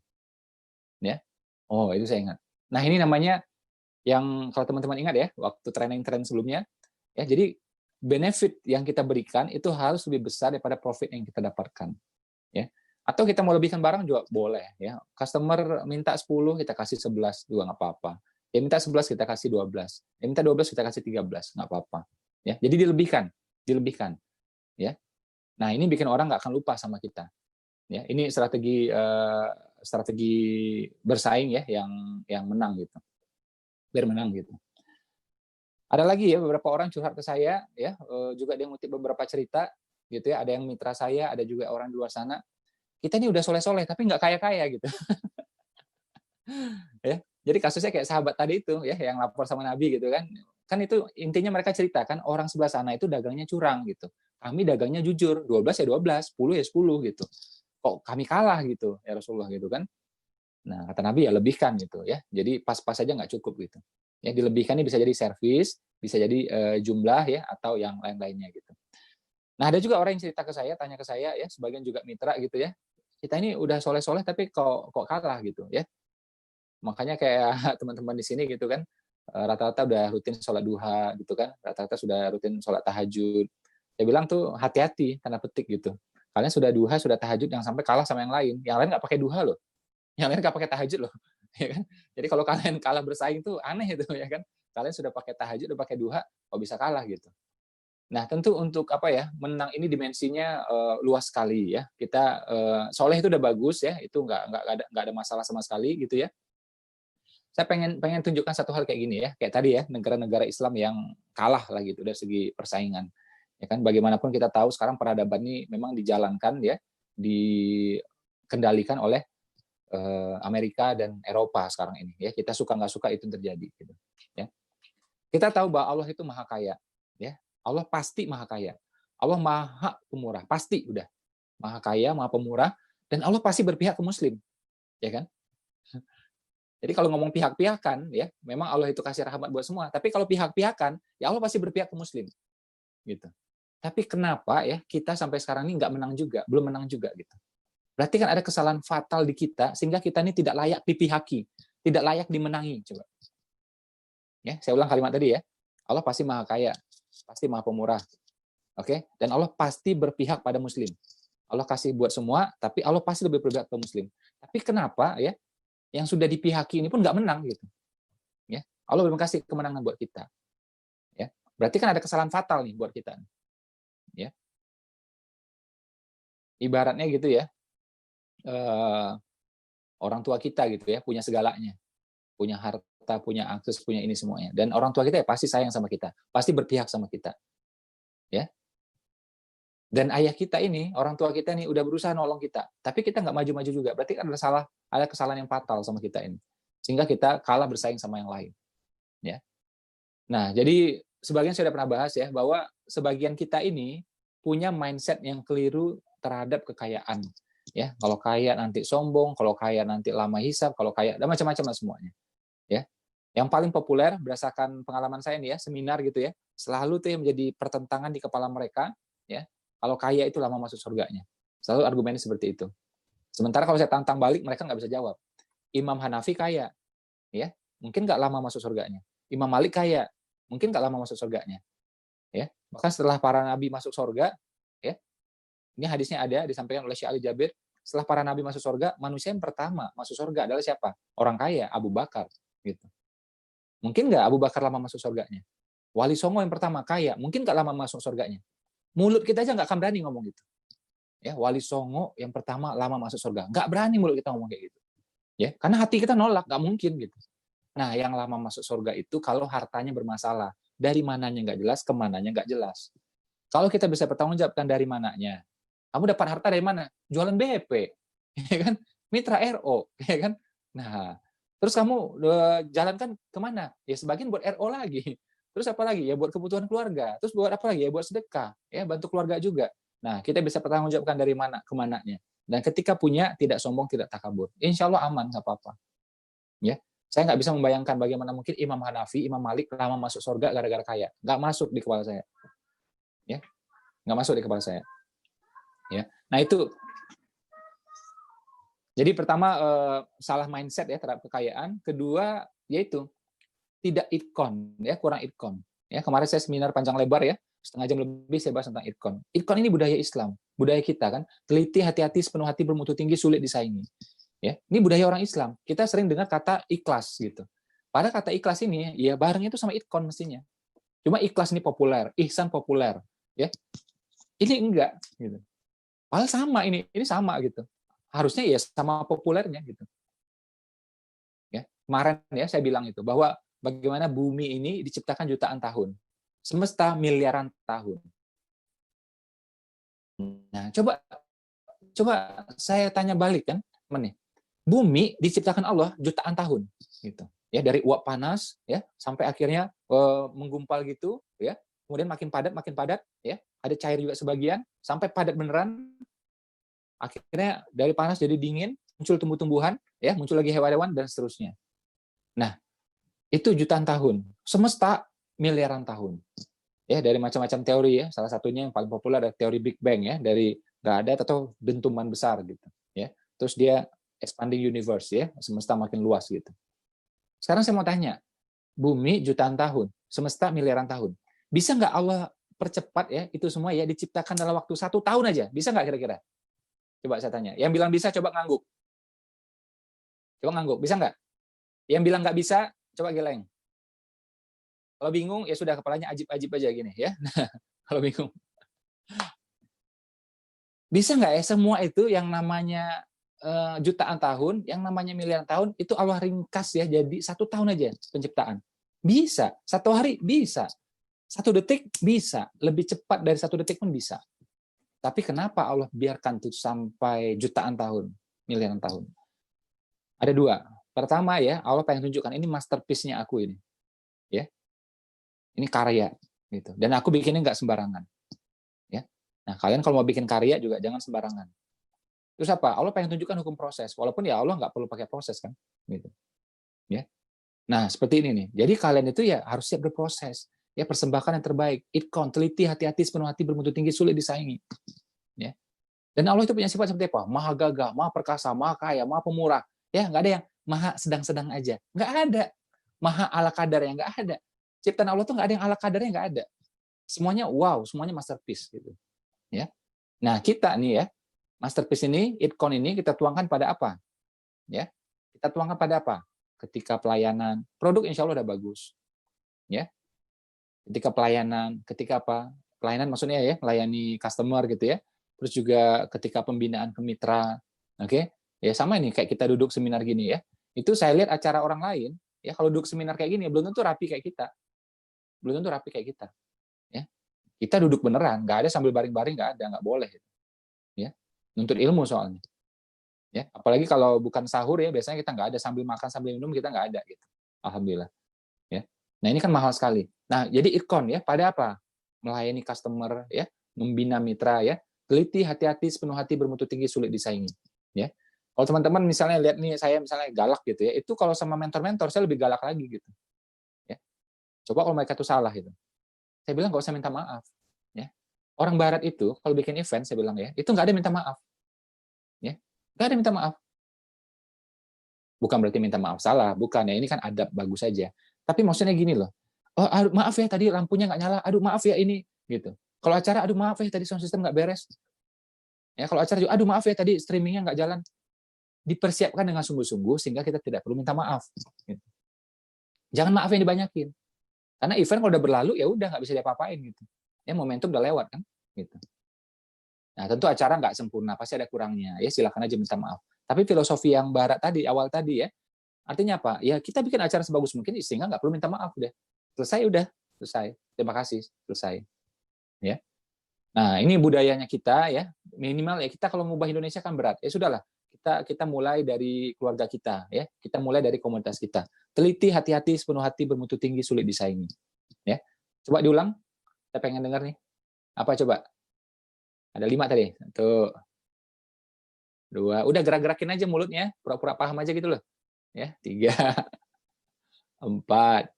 Ya. Oh, itu saya ingat. Nah, ini namanya yang kalau teman-teman ingat ya, waktu training sebelumnya, ya, jadi benefit yang kita berikan itu harus lebih besar daripada profit yang kita dapatkan. Ya. Atau kita mau lebihkan barang juga boleh ya. Customer minta 10, kita kasih 11 juga nggak apa-apa. Dia minta 11 kita kasih 12. Dia minta 12 kita kasih 13, nggak apa-apa. Ya, jadi dilebihkan. Ya. Nah, ini bikin orang nggak akan lupa sama kita. Ya, ini strategi bersaing ya yang menang gitu. Biar menang gitu. Ada lagi ya beberapa orang curhat ke saya ya, juga dia ngutip beberapa cerita gitu ya, ada yang mitra saya, ada juga orang di luar sana. Kita ini udah soleh-soleh tapi nggak kaya-kaya gitu. Ya. Jadi kasusnya kayak sahabat tadi itu ya yang lapor sama Nabi gitu kan. Kan itu intinya mereka ceritakan orang sebelah sana itu dagangnya curang gitu. Kami dagangnya jujur, 12 ya 12, 10 ya 10 gitu. Kok kami kalah gitu ya Rasulullah gitu kan. Nah, kata Nabi ya lebihkan gitu ya. Jadi pas-pas aja nggak cukup gitu. Ya dilebihkan ini bisa jadi servis, bisa jadi jumlah ya atau yang lain-lainnya gitu. Nah, ada juga orang yang cerita ke saya, tanya ke saya ya, sebagian juga mitra gitu ya. Kita ini udah soleh-soleh tapi kok kalah gitu ya. Makanya kayak teman-teman di sini gitu kan, rata-rata udah rutin sholat duha gitu kan, rata-rata sudah rutin sholat tahajud. Saya bilang tuh hati-hati, tanda petik gitu. Kalian sudah duha, sudah tahajud, yang sampai kalah sama yang lain. Yang lain nggak pakai duha loh, yang lain nggak pakai tahajud loh. Ya kan? Jadi kalau kalian kalah bersaing tuh aneh itu ya kan. Kalian sudah pakai tahajud, udah pakai duha, kok bisa kalah gitu. Nah, tentu untuk apa ya, menang ini dimensinya luas sekali ya. Kita soleh itu udah bagus ya, itu nggak ada masalah sama sekali gitu ya. saya pengen tunjukkan satu hal kayak gini ya, kayak tadi ya, negara-negara Islam yang kalah lah gitu dari segi persaingan. Ya kan, bagaimanapun kita tahu sekarang peradaban ini memang dijalankan ya, dikendalikan oleh Amerika dan Eropa sekarang ini ya. Kita suka nggak suka itu terjadi gitu. Ya. Kita tahu bahwa Allah itu maha kaya ya. Allah pasti maha kaya. Allah maha pemurah, pasti udah. Maha kaya, maha pemurah, dan Allah pasti berpihak ke muslim. Ya kan? Jadi kalau ngomong pihak-pihakan ya, memang Allah itu kasih rahmat buat semua, tapi kalau pihak-pihakan, ya Allah pasti berpihak ke muslim. Gitu. Tapi kenapa ya kita sampai sekarang ini nggak menang juga, belum menang juga gitu. Berarti kan ada kesalahan fatal di kita sehingga kita ini tidak layak dipihaki, tidak layak dimenangi. Coba. Ya, saya ulang kalimat tadi ya. Allah pasti maha kaya, pasti maha pemurah. Oke? Dan Allah pasti berpihak pada muslim. Allah kasih buat semua, tapi Allah pasti lebih berpihak ke muslim. Tapi kenapa ya yang sudah dipihaki ini pun nggak menang gitu. Ya. Allah belum kasih kemenangan buat kita. Ya. Berarti kan ada kesalahan fatal nih buat kita. Ya. Ibaratnya gitu ya. Orang tua kita gitu ya, punya segalanya. Punya harta, punya akses, punya ini semuanya. Dan orang tua kita ya pasti sayang sama kita, pasti berpihak sama kita. Ya. Dan ayah kita ini, orang tua kita ini udah berusaha nolong kita, tapi kita nggak maju-maju juga. Berarti kan ada kesalahan yang fatal sama kita ini. Sehingga kita kalah bersaing sama yang lain. Ya. Nah, jadi sebagian saya sudah pernah bahas ya, bahwa sebagian kita ini punya mindset yang keliru terhadap kekayaan. Ya, kalau kaya nanti sombong, kalau kaya nanti lama hisab, kalau kaya dan macam-macam semuanya. Ya, yang paling populer berdasarkan pengalaman saya nih ya, seminar gitu ya, selalu tuh yang menjadi pertentangan di kepala mereka, ya, kalau kaya itu lama masuk surganya. Selalu argumennya seperti itu. Sementara kalau saya tantang balik, mereka nggak bisa jawab. Imam Hanafi kaya, ya, mungkin nggak lama masuk surganya. Imam Malik kaya, mungkin nggak lama masuk surganya. Ya, bahkan setelah para nabi masuk surga, ya, ini hadisnya ada disampaikan oleh Syekh Ali Jabir. Setelah para nabi masuk surga, manusia yang pertama masuk surga adalah siapa? Orang kaya, Abu Bakar. Gitu. Mungkin nggak Abu Bakar lama masuk surganya? Wali Songo yang pertama kaya, mungkin nggak lama masuk surganya? Mulut kita aja nggak akan berani ngomong gitu. Ya, Wali Songo yang pertama lama masuk surga, nggak berani mulut kita ngomong kayak gitu. Ya, karena hati kita nolak, nggak mungkin gitu. Nah, yang lama masuk surga itu kalau hartanya bermasalah, dari mananya nggak jelas, kemananya nggak jelas. Kalau kita bisa bertanggungjawabkan dari mananya, kamu dapat harta dari mana? Jualan BP, ya kan? Mitra RO, ya kan? Nah, terus kamu jalankan kemana? Ya sebagian buat RO lagi. Terus apa lagi? Ya buat kebutuhan keluarga. Terus buat apa lagi? Ya buat sedekah. Ya bantu keluarga juga. Nah, kita bisa pertanggungjawabkan dari mana ke mananya. Dan ketika punya, tidak sombong, tidak takabur. Insya Allah aman, nggak apa-apa. Ya, saya nggak bisa membayangkan bagaimana mungkin Imam Hanafi, Imam Malik lama masuk surga gara-gara kaya. Nggak masuk di kepala saya. Ya, nggak masuk di kepala saya. Ya, nah itu. Jadi pertama salah mindset ya terhadap kekayaan. Kedua yaitu tidak itkon, ya kurang itkon. Ya kemarin saya seminar panjang lebar ya, setengah jam lebih saya bahas tentang itkon. Itkon ini budaya Islam, budaya kita kan. Teliti, hati-hati, sepenuh hati, bermutu tinggi, sulit disaingi. Ya, ini budaya orang Islam. Kita sering dengar kata ikhlas gitu. Padahal kata ikhlas ini ya bareng itu sama itkon mestinya. Cuma ikhlas ini populer, ihsan populer, ya. Ini enggak gitu. Padahal sama ini sama gitu. Harusnya ya sama populernya gitu. Ya, kemarin ya saya bilang itu bahwa bagaimana bumi ini diciptakan jutaan tahun, semesta miliaran tahun. Nah, coba saya tanya balik kan, nih. Bumi diciptakan Allah jutaan tahun, gitu. Ya dari uap panas ya sampai akhirnya menggumpal gitu ya. Kemudian makin padat ya. Ada cair juga sebagian sampai padat beneran. Akhirnya dari panas jadi dingin, muncul tumbuh-tumbuhan, ya, muncul lagi hewan-hewan dan seterusnya. Nah, itu jutaan tahun. Semesta miliaran tahun. Ya, dari macam-macam teori ya. Salah satunya yang paling populer adalah teori Big Bang ya, dari nggak ada atau dentuman besar gitu, ya. Terus dia expanding universe ya, semesta makin luas gitu. Sekarang saya mau tanya, bumi jutaan tahun, semesta miliaran tahun. Bisa nggak Allah percepat ya itu semua ya diciptakan dalam waktu 1 tahun aja? Bisa nggak kira-kira? Coba saya tanya. Yang bilang bisa, coba ngangguk. Coba ngangguk. Bisa nggak? Yang bilang nggak bisa, coba geleng. Kalau bingung, ya sudah kepalanya ajib-ajib aja gini ya. Kalau bingung. Bisa nggak ya semua itu yang namanya jutaan tahun, yang namanya miliaran tahun, itu Allah ringkas ya jadi 1 tahun aja penciptaan. Bisa, 1 hari bisa, 1 detik bisa, lebih cepat dari 1 detik pun bisa. Tapi kenapa Allah biarkan itu sampai jutaan tahun, miliaran tahun? Ada 2. Pertama ya, Allah pengen tunjukkan ini masterpiece-nya aku ini, ya. Ini karya, gitu. Dan aku bikinnya nggak sembarangan, ya. Nah, kalian kalau mau bikin karya juga jangan sembarangan. Terus apa? Allah pengen tunjukkan hukum proses, walaupun ya Allah nggak perlu pakai proses kan, gitu. Ya. Nah, seperti ini nih. Jadi kalian itu ya harus siap berproses. Ya, persembahkan yang terbaik. Itkon, teliti, hati-hati, sepenuh hati, bermutu tinggi, sulit disaingi. Ya. Dan Allah itu punya sifat seperti apa? Maha gagah, maha perkasa, maha kaya, maha pemurah. Ya, nggak ada yang maha sedang-sedang aja. Nggak ada. Maha ala kadar yang nggak ada. Ciptaan Allah tuh nggak ada yang ala kadarnya, nggak ada. Semuanya wow, semuanya masterpiece gitu. Ya. Nah, kita nih ya, masterpiece ini, itkon ini kita tuangkan pada apa? Ya. Kita tuangkan pada apa? Ketika pelayanan, produk insya Allah udah bagus. Ya. Ketika pelayanan, ketika apa? Pelayanan maksudnya ya, melayani customer gitu ya. Terus juga ketika pembinaan ke mitra, oke? Ya sama ini kayak kita duduk seminar gini ya. Itu saya lihat acara orang lain, ya kalau duduk seminar kayak gini belum tentu rapi kayak kita. Belum tentu rapi kayak kita, ya. Kita duduk beneran, nggak ada sambil baring-baring, nggak ada, nggak boleh. Ya. Nuntut ilmu soalnya. Ya, apalagi kalau bukan sahur ya, biasanya kita nggak ada sambil makan sambil minum, kita nggak ada gitu. Alhamdulillah. Ya. Nah, ini kan mahal sekali. Nah, jadi ikon ya, pada apa? Melayani customer ya, membina mitra ya, teliti, hati-hati, sepenuh hati, bermutu tinggi, sulit disaingi. Ya. Kalau teman-teman misalnya lihat nih saya misalnya galak gitu ya, itu kalau sama mentor-mentor saya lebih galak lagi gitu. Ya. Coba kalau mereka tuh salah gitu. Saya bilang nggak usah minta maaf. Ya. Orang barat itu kalau bikin event saya bilang ya, itu nggak ada minta maaf. Ya. Nggak ada minta maaf. Bukan berarti minta maaf salah, bukan ya, ini kan adab bagus saja. Tapi maksudnya gini loh, oh aduh, maaf ya tadi lampunya nggak nyala, aduh maaf ya ini, gitu. Kalau acara, aduh maaf ya tadi sound system nggak beres. Ya kalau acara juga, aduh maaf ya tadi streamingnya nggak jalan. Dipersiapkan dengan sungguh-sungguh sehingga kita tidak perlu minta maaf. Gitu. Jangan maaf yang dibanyakin, karena event kalau udah berlalu ya udah nggak bisa diapa-apain gitu. Ya momentum udah lewat kan, gitu. Nah tentu acara nggak sempurna, pasti ada kurangnya. Ya silakan aja minta maaf. Tapi filosofi yang barat tadi, awal tadi ya, artinya apa? Ya kita bikin acara sebagus mungkin sehingga nggak perlu minta maaf udah. Selesai udah, selesai. Terima kasih, selesai. Ya. Nah, ini budayanya kita ya. Minimal ya kita kalau mengubah Indonesia kan berat. Ya sudahlah. Kita mulai dari keluarga kita ya. Kita mulai dari komunitas kita. Teliti, hati-hati, sepenuh hati, bermutu tinggi, sulit disaingi. Ya. Coba diulang. Saya pengen dengar nih. Apa coba? Ada 5 tadi. 1, 2. Udah gerak-gerakin aja mulutnya. Pura-pura paham aja gitu loh. Ya, 3, 4.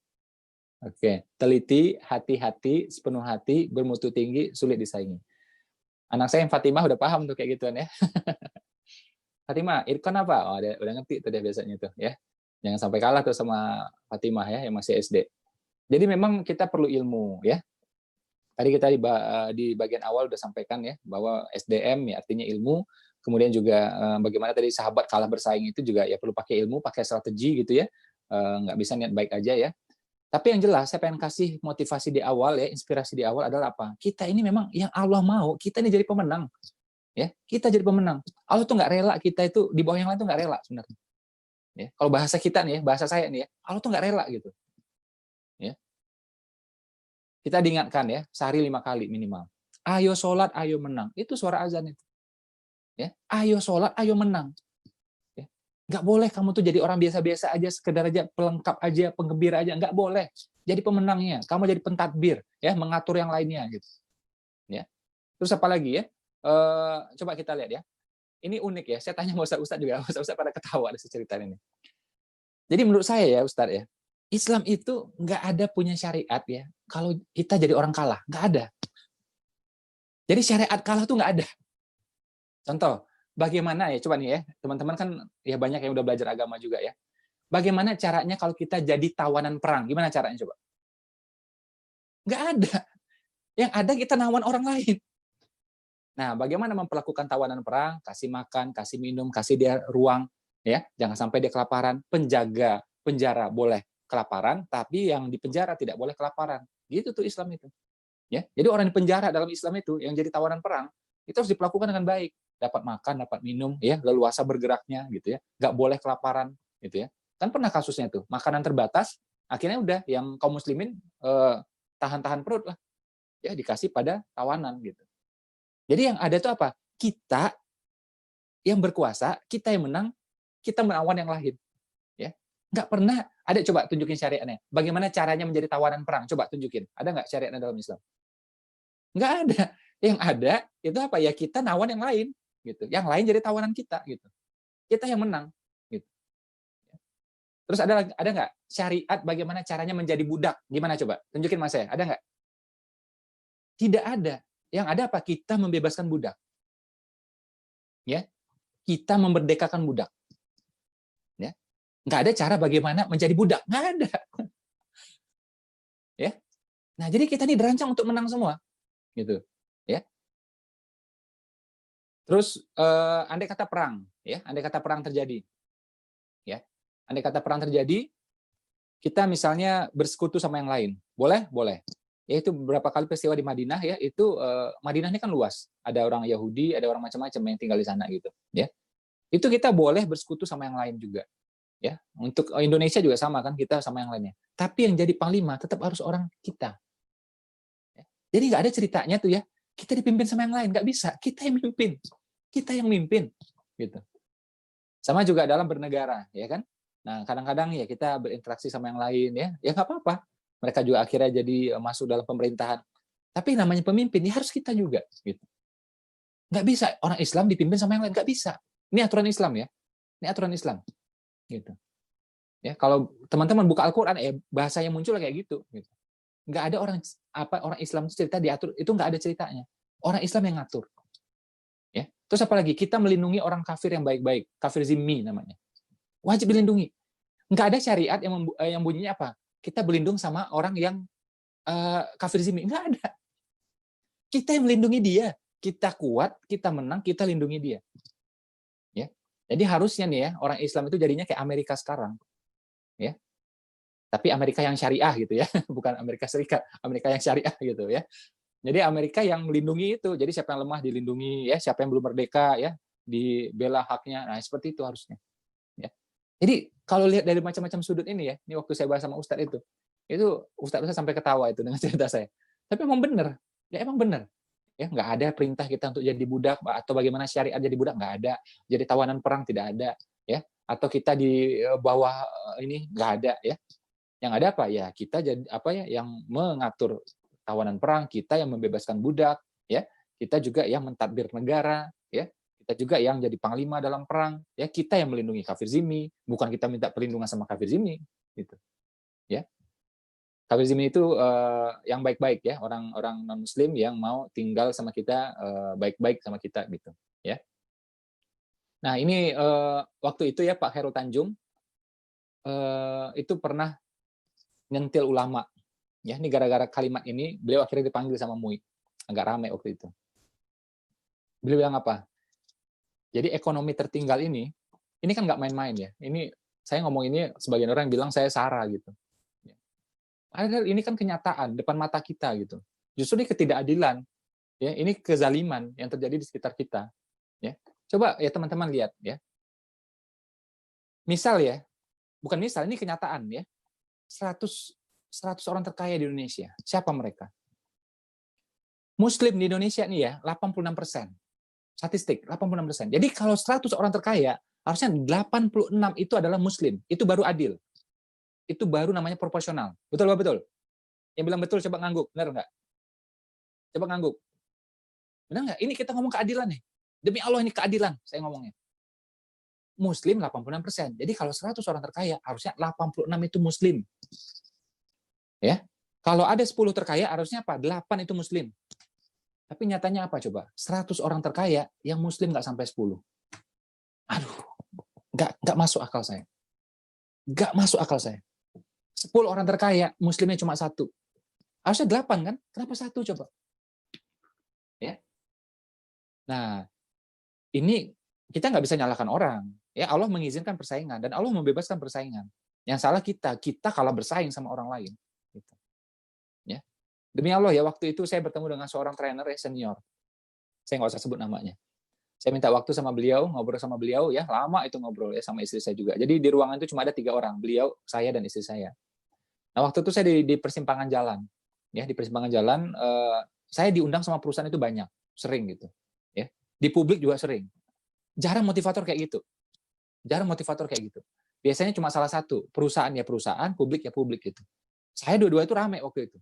Oke, teliti, hati-hati, sepenuh hati, bermutu tinggi, sulit disaingi. Anak saya yang Fatimah udah paham tuh kayak gituan ya. Fatimah, irkon apa? Oh, udah ngerti tuh dia biasanya tuh ya. Jangan sampai kalah tuh sama Fatimah ya yang masih SD. Jadi memang kita perlu ilmu ya. Tadi kita di bagian awal udah sampaikan ya bahwa SDM ya artinya ilmu, kemudian juga bagaimana tadi sahabat kalah bersaing itu juga ya perlu pakai ilmu, pakai strategi gitu ya. Nggak bisa niat baik aja ya. Tapi yang jelas saya pengen kasih motivasi di awal ya, inspirasi di awal adalah apa? Kita ini memang yang Allah mau, kita ini jadi pemenang. Ya, kita jadi pemenang. Allah tuh nggak rela kita itu di bawah yang lain tuh nggak rela sebenarnya. Ya, kalau bahasa kita nih ya, bahasa saya nih ya, Allah tuh nggak rela gitu. Ya. Kita diingatkan ya, sehari 5 kali minimal. Ayo sholat, ayo menang. Itu suara azan itu. Ya, ayo sholat, ayo menang. Nggak boleh kamu tuh jadi orang biasa-biasa aja, sekedar aja pelengkap aja, penggembira aja, nggak boleh. Jadi pemenangnya, kamu jadi pentadbir, ya mengatur yang lainnya gitu. Ya. Terus apa lagi ya? Coba kita lihat ya. Ini unik ya. Saya tanya sama Ustaz juga, Ustaz pada ketawa ada cerita ini. Jadi menurut saya ya Ustaz ya, Islam itu nggak ada punya syariat ya. Kalau kita jadi orang kalah, nggak ada. Jadi syariat kalah tuh nggak ada. Contoh, bagaimana ya, coba nih ya, teman-teman kan ya banyak yang udah belajar agama juga ya. Bagaimana caranya kalau kita jadi tawanan perang? Gimana caranya coba? Nggak ada. Yang ada kita nawan orang lain. Nah, bagaimana memperlakukan tawanan perang? Kasih makan, kasih minum, kasih dia ruang, ya, jangan sampai dia kelaparan. Penjaga penjara boleh kelaparan, tapi yang di penjara tidak boleh kelaparan. Gitu tuh Islam itu. Ya, jadi orang di penjara dalam Islam itu yang jadi tawanan perang itu harus diperlakukan dengan baik. dapat makan, dapat minum, ya, leluasa bergeraknya, gitu ya, nggak boleh kelaparan, gitu ya. Kan pernah kasusnya tuh, makanan terbatas, akhirnya udah yang kaum muslimin tahan-tahan perut lah, ya dikasih pada tawanan gitu. Jadi yang ada tuh apa? Kita yang berkuasa, kita yang menang, kita melawan yang lain. Ya, nggak pernah ada. Coba tunjukin syariatnya. Bagaimana caranya menjadi tawanan perang? Coba tunjukin. Ada nggak syariatnya dalam Islam? Nggak ada. Yang ada itu apa ya? Kita nawan yang lain, gitu. Yang lain jadi tawanan kita, gitu. Kita yang menang, gitu. Terus ada nggak syariat bagaimana caranya menjadi budak? Gimana coba? Tunjukin mas saya. Ada nggak? Tidak ada. Yang ada apa? Kita membebaskan budak. Ya, kita memerdekakan budak. Ya, nggak ada cara bagaimana menjadi budak, nggak ada. Ya, nah jadi kita ini dirancang untuk menang semua, gitu. Ya, terus andai kata perang, ya, andai kata perang terjadi, ya, andai kata perang terjadi, kita misalnya bersekutu sama yang lain, boleh, boleh. Ya itu beberapa kali peristiwa di Madinah, ya itu Madinah ini kan luas, ada orang Yahudi, ada orang macam-macam yang tinggal di sana, gitu. Ya, itu kita boleh bersekutu sama yang lain juga. Ya, untuk Indonesia juga sama kan, kita sama yang lainnya. Tapi yang jadi panglima tetap harus orang kita. Ya. Jadi nggak ada ceritanya tuh ya, kita dipimpin sama yang lain, nggak bisa. Kita yang mimpin, kita yang mimpin, gitu. Sama juga dalam bernegara, ya kan. Nah kadang-kadang ya kita berinteraksi sama yang lain, ya nggak apa-apa. Mereka juga akhirnya jadi masuk dalam pemerintahan. Tapi namanya pemimpin, ya harus kita juga, gitu. Nggak bisa orang Islam dipimpin sama yang lain, nggak bisa. Ini aturan Islam ya, ini aturan Islam, gitu. Ya, kalau teman-teman buka Al-Qur'an bahasa yang muncul kayak gitu. Nggak ada orang Islam itu cerita diatur, itu nggak ada ceritanya. Orang Islam yang ngatur. Ya. Terus apalagi kita melindungi orang kafir yang baik-baik, kafir zimmi namanya. Wajib dilindungi. Nggak ada syariat yang bunyinya apa? Kita berlindung sama orang yang kafir zimmi, nggak ada. Kita yang melindungi dia. Kita kuat, kita menang, kita lindungi dia. Ya. Jadi harusnya nih ya, orang Islam itu jadinya kayak Amerika sekarang. Ya, tapi Amerika yang syariah gitu ya, bukan Amerika Serikat, Amerika yang syariah gitu ya. Jadi Amerika yang melindungi itu, jadi siapa yang lemah dilindungi, ya siapa yang belum merdeka ya dibela haknya. Nah seperti itu harusnya. Ya. Jadi kalau lihat dari macam-macam sudut ini ya, ini waktu saya bahas sama Ustadz itu Ustadz sampai ketawa itu dengan cerita saya. Tapi emang benar, ya emang benar. Ya nggak ada perintah kita untuk jadi budak atau bagaimana syariat jadi budak, nggak ada. Jadi tawanan perang tidak ada, ya. Atau kita di bawah ini nggak ada, ya. Yang ada apa ya, kita jadi apa ya, yang mengatur tawanan perang, kita yang membebaskan budak, ya, kita juga yang mentadbir negara, ya, kita juga yang jadi panglima dalam perang, ya, kita yang melindungi kafir zimmi, bukan kita minta perlindungan sama kafir zimmi, gitu, ya. Kafir zimmi itu yang baik-baik ya, orang-orang non Muslim yang mau tinggal sama kita baik-baik sama kita, gitu, ya. Nah ini waktu itu ya Pak Khairul Tanjung itu pernah nyentil ulama. Ya, ini gara-gara kalimat ini beliau akhirnya dipanggil sama MUI. Agak ramai waktu itu. Beliau bilang apa? Jadi ekonomi tertinggal ini kan nggak main-main ya. Ini saya ngomong ini sebagian orang bilang saya sara gitu. Padahal ini kan kenyataan depan mata kita gitu. Justru ini ketidakadilan, ya, ini kezaliman yang terjadi di sekitar kita. Ya, coba ya teman-teman lihat ya. Misal ya, bukan misal, ini kenyataan ya. 100 orang terkaya di Indonesia. Siapa mereka? Muslim di Indonesia nih ya, 86%. Statistik, 86%. Jadi kalau 100 orang terkaya, harusnya 86 itu adalah Muslim. Itu baru adil. Itu baru namanya proporsional. Betul Pak? Betul? Yang bilang betul coba ngangguk. Benar nggak? Coba ngangguk. Benar nggak? Ini kita ngomong keadilan nih. Demi Allah ini keadilan saya ngomongnya. Muslim 86%. Jadi kalau 100 orang terkaya, harusnya 86 itu Muslim. Ya. Kalau ada 10 terkaya, harusnya apa? 8 itu Muslim. Tapi nyatanya apa coba? 100 orang terkaya, yang Muslim nggak sampai 10. Aduh, nggak masuk akal saya. Nggak masuk akal saya. 10 orang terkaya, Muslimnya cuma 1. Harusnya 8 kan? Kenapa 1 coba? Ya. Nah, ini kita nggak bisa nyalahkan orang. Ya, Allah mengizinkan persaingan dan Allah membebaskan persaingan. Yang salah kita kalah bersaing sama orang lain. Gitu. Ya. Demi Allah ya, waktu itu saya bertemu dengan seorang trainer senior. Saya nggak usah sebut namanya. Saya minta waktu sama beliau, ngobrol sama beliau ya, lama itu ngobrol ya sama istri saya juga. Jadi di ruangan itu cuma ada 3 orang, beliau, saya dan istri saya. Nah, waktu itu saya di persimpangan jalan. Ya, di persimpangan jalan saya diundang sama perusahaan itu banyak, sering gitu. Ya. Di publik juga sering. Jarang motivator kayak gitu. Jarang motivator kayak gitu. Biasanya cuma salah satu, perusahaan ya perusahaan, publik ya publik gitu. Saya dua-dua itu rame waktu itu.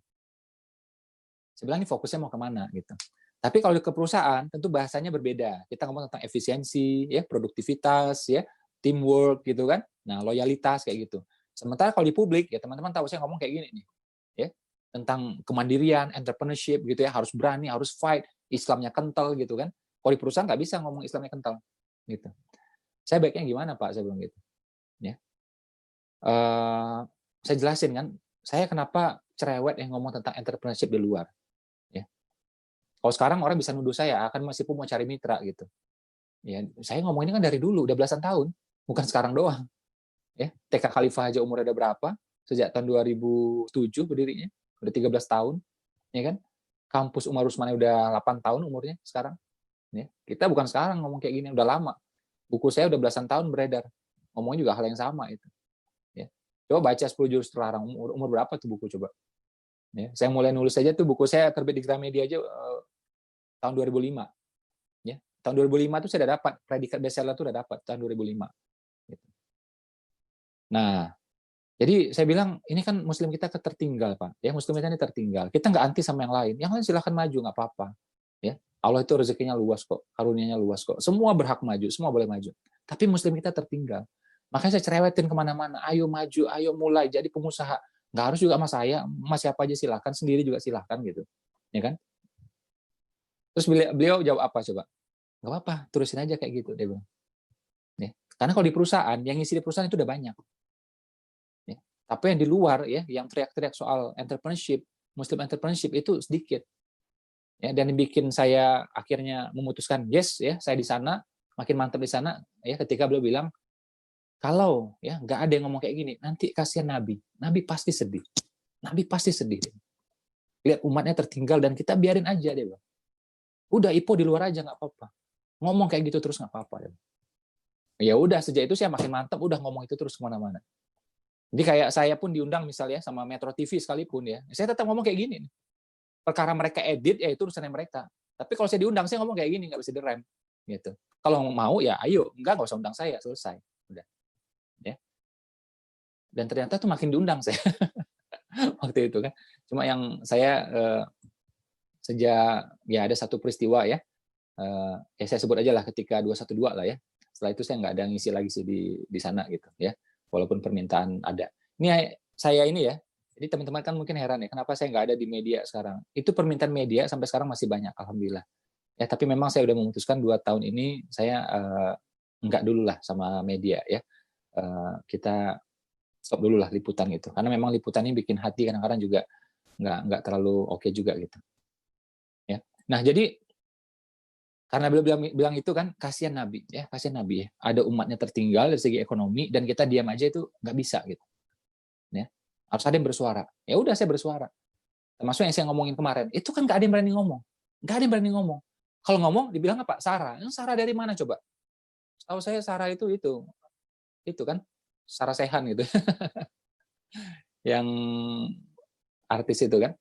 Saya bilang ini fokusnya mau kemana gitu. Tapi kalau ke perusahaan tentu bahasanya berbeda. Kita ngomong tentang efisiensi, ya produktivitas, ya teamwork gitu kan. Nah loyalitas kayak gitu. Sementara kalau di publik ya teman-teman tahu saya ngomong kayak gini nih, ya tentang kemandirian, entrepreneurship gitu ya, harus berani, harus fight, Islamnya kental gitu kan. Kalau di perusahaan nggak bisa ngomong Islamnya kental gitu. Saya baiknya gimana Pak? Saya bilang gitu. Ya. Saya jelasin kan, saya kenapa cerewet yang ngomong tentang entrepreneurship di luar. Ya. Kalau sekarang orang bisa nuduh saya akan masih pun mau cari mitra gitu. Ya, saya ngomong ini kan dari dulu, udah belasan tahun, bukan sekarang doang. Ya, TK Khalifah aja umurnya udah berapa? Sejak tahun 2007 berdirinya, udah 13 tahun, ya kan? Kampus Umar Usmani udah 8 tahun umurnya sekarang. Ya. Kita bukan sekarang ngomong kayak gini, udah lama. Buku saya udah belasan tahun beredar. Ngomongnya juga hal yang sama itu. Ya. Coba baca 10 jurus terlarang, umur berapa tuh buku coba? Ya. Saya mulai nulis aja tuh buku saya terbit di Gramedia aja tahun 2005. Ya. Tahun 2005 tuh saya udah dapat, predikat bestseller tuh udah dapat tahun 2005. Gitu. Nah, jadi saya bilang ini kan Muslim kita tertinggal Pak. Ya Muslim kita ini tertinggal. Kita nggak anti sama yang lain. Yang lain silahkan maju nggak apa-apa. Ya Allah itu rezekinya luas kok, karunia-Nya luas kok. Semua berhak maju, semua boleh maju. Tapi Muslim kita tertinggal. Makanya saya cerewetin kemana-mana. Ayo maju, ayo mulai jadi pengusaha. Nggak harus juga sama saya, sama siapa aja silahkan. Sendiri juga silahkan gitu. Ya kan? Terus beliau jawab apa coba? Nggak apa-apa, terusin aja kayak gitu. Dia bilang. Ya. Karena kalau di perusahaan, yang ngisi di perusahaan itu udah banyak. Ya. Tapi yang di luar ya, yang teriak-teriak soal entrepreneurship, Muslim entrepreneurship itu sedikit. Ya, dan yang bikin saya akhirnya memutuskan yes ya, saya di sana makin mantap di sana ya ketika beliau bilang kalau ya nggak ada yang ngomong kayak gini, nanti kasihan Nabi. Nabi pasti sedih. Nabi pasti sedih. Lihat umatnya tertinggal dan kita biarin aja dia bilang. Udah Ipo di luar aja nggak apa-apa. Ngomong kayak gitu terus nggak apa-apa. Ya udah sejak itu saya makin mantap udah ngomong itu terus kemana-mana. Jadi kayak saya pun diundang misalnya sama Metro TV sekalipun ya, saya tetap ngomong kayak gini. Perkara mereka edit ya itu urusannya mereka. Tapi kalau saya diundang saya ngomong kayak gini nggak bisa direm gitu. Kalau mau ya ayo, nggak usah undang saya, selesai. Udah. Ya. Dan ternyata tuh makin diundang saya waktu itu kan. Cuma yang saya sejak ya ada satu peristiwa ya. Ya saya sebut aja lah ketika 212 lah ya. Setelah itu saya nggak ada ngisi lagi sih di sana gitu ya. Walaupun permintaan ada. Ini saya ini ya. Jadi teman-teman kan mungkin heran ya, kenapa saya nggak ada di media sekarang? Itu permintaan media sampai sekarang masih banyak, alhamdulillah. Ya, tapi memang saya udah memutuskan 2 tahun ini saya nggak dulu lah sama media ya. Kita stop dulu lah liputan gitu. Karena memang liputan ini bikin hati kadang-kadang juga nggak terlalu oke juga gitu. Ya. Nah jadi karena beliau bilang itu kan kasihan Nabi ya, kasihan Nabi ya. Ada umatnya tertinggal dari segi ekonomi dan kita diam aja itu nggak bisa gitu. Ya. Harus ada yang bersuara. Ya udah saya bersuara. Termasuk yang saya ngomongin kemarin. Itu kan nggak ada yang berani ngomong. Nggak ada yang berani ngomong. Kalau ngomong dibilang apa? Sarah. Sarah dari mana coba? Tahu saya Sarah itu kan Sarah Sehan gitu. Yang artis itu kan.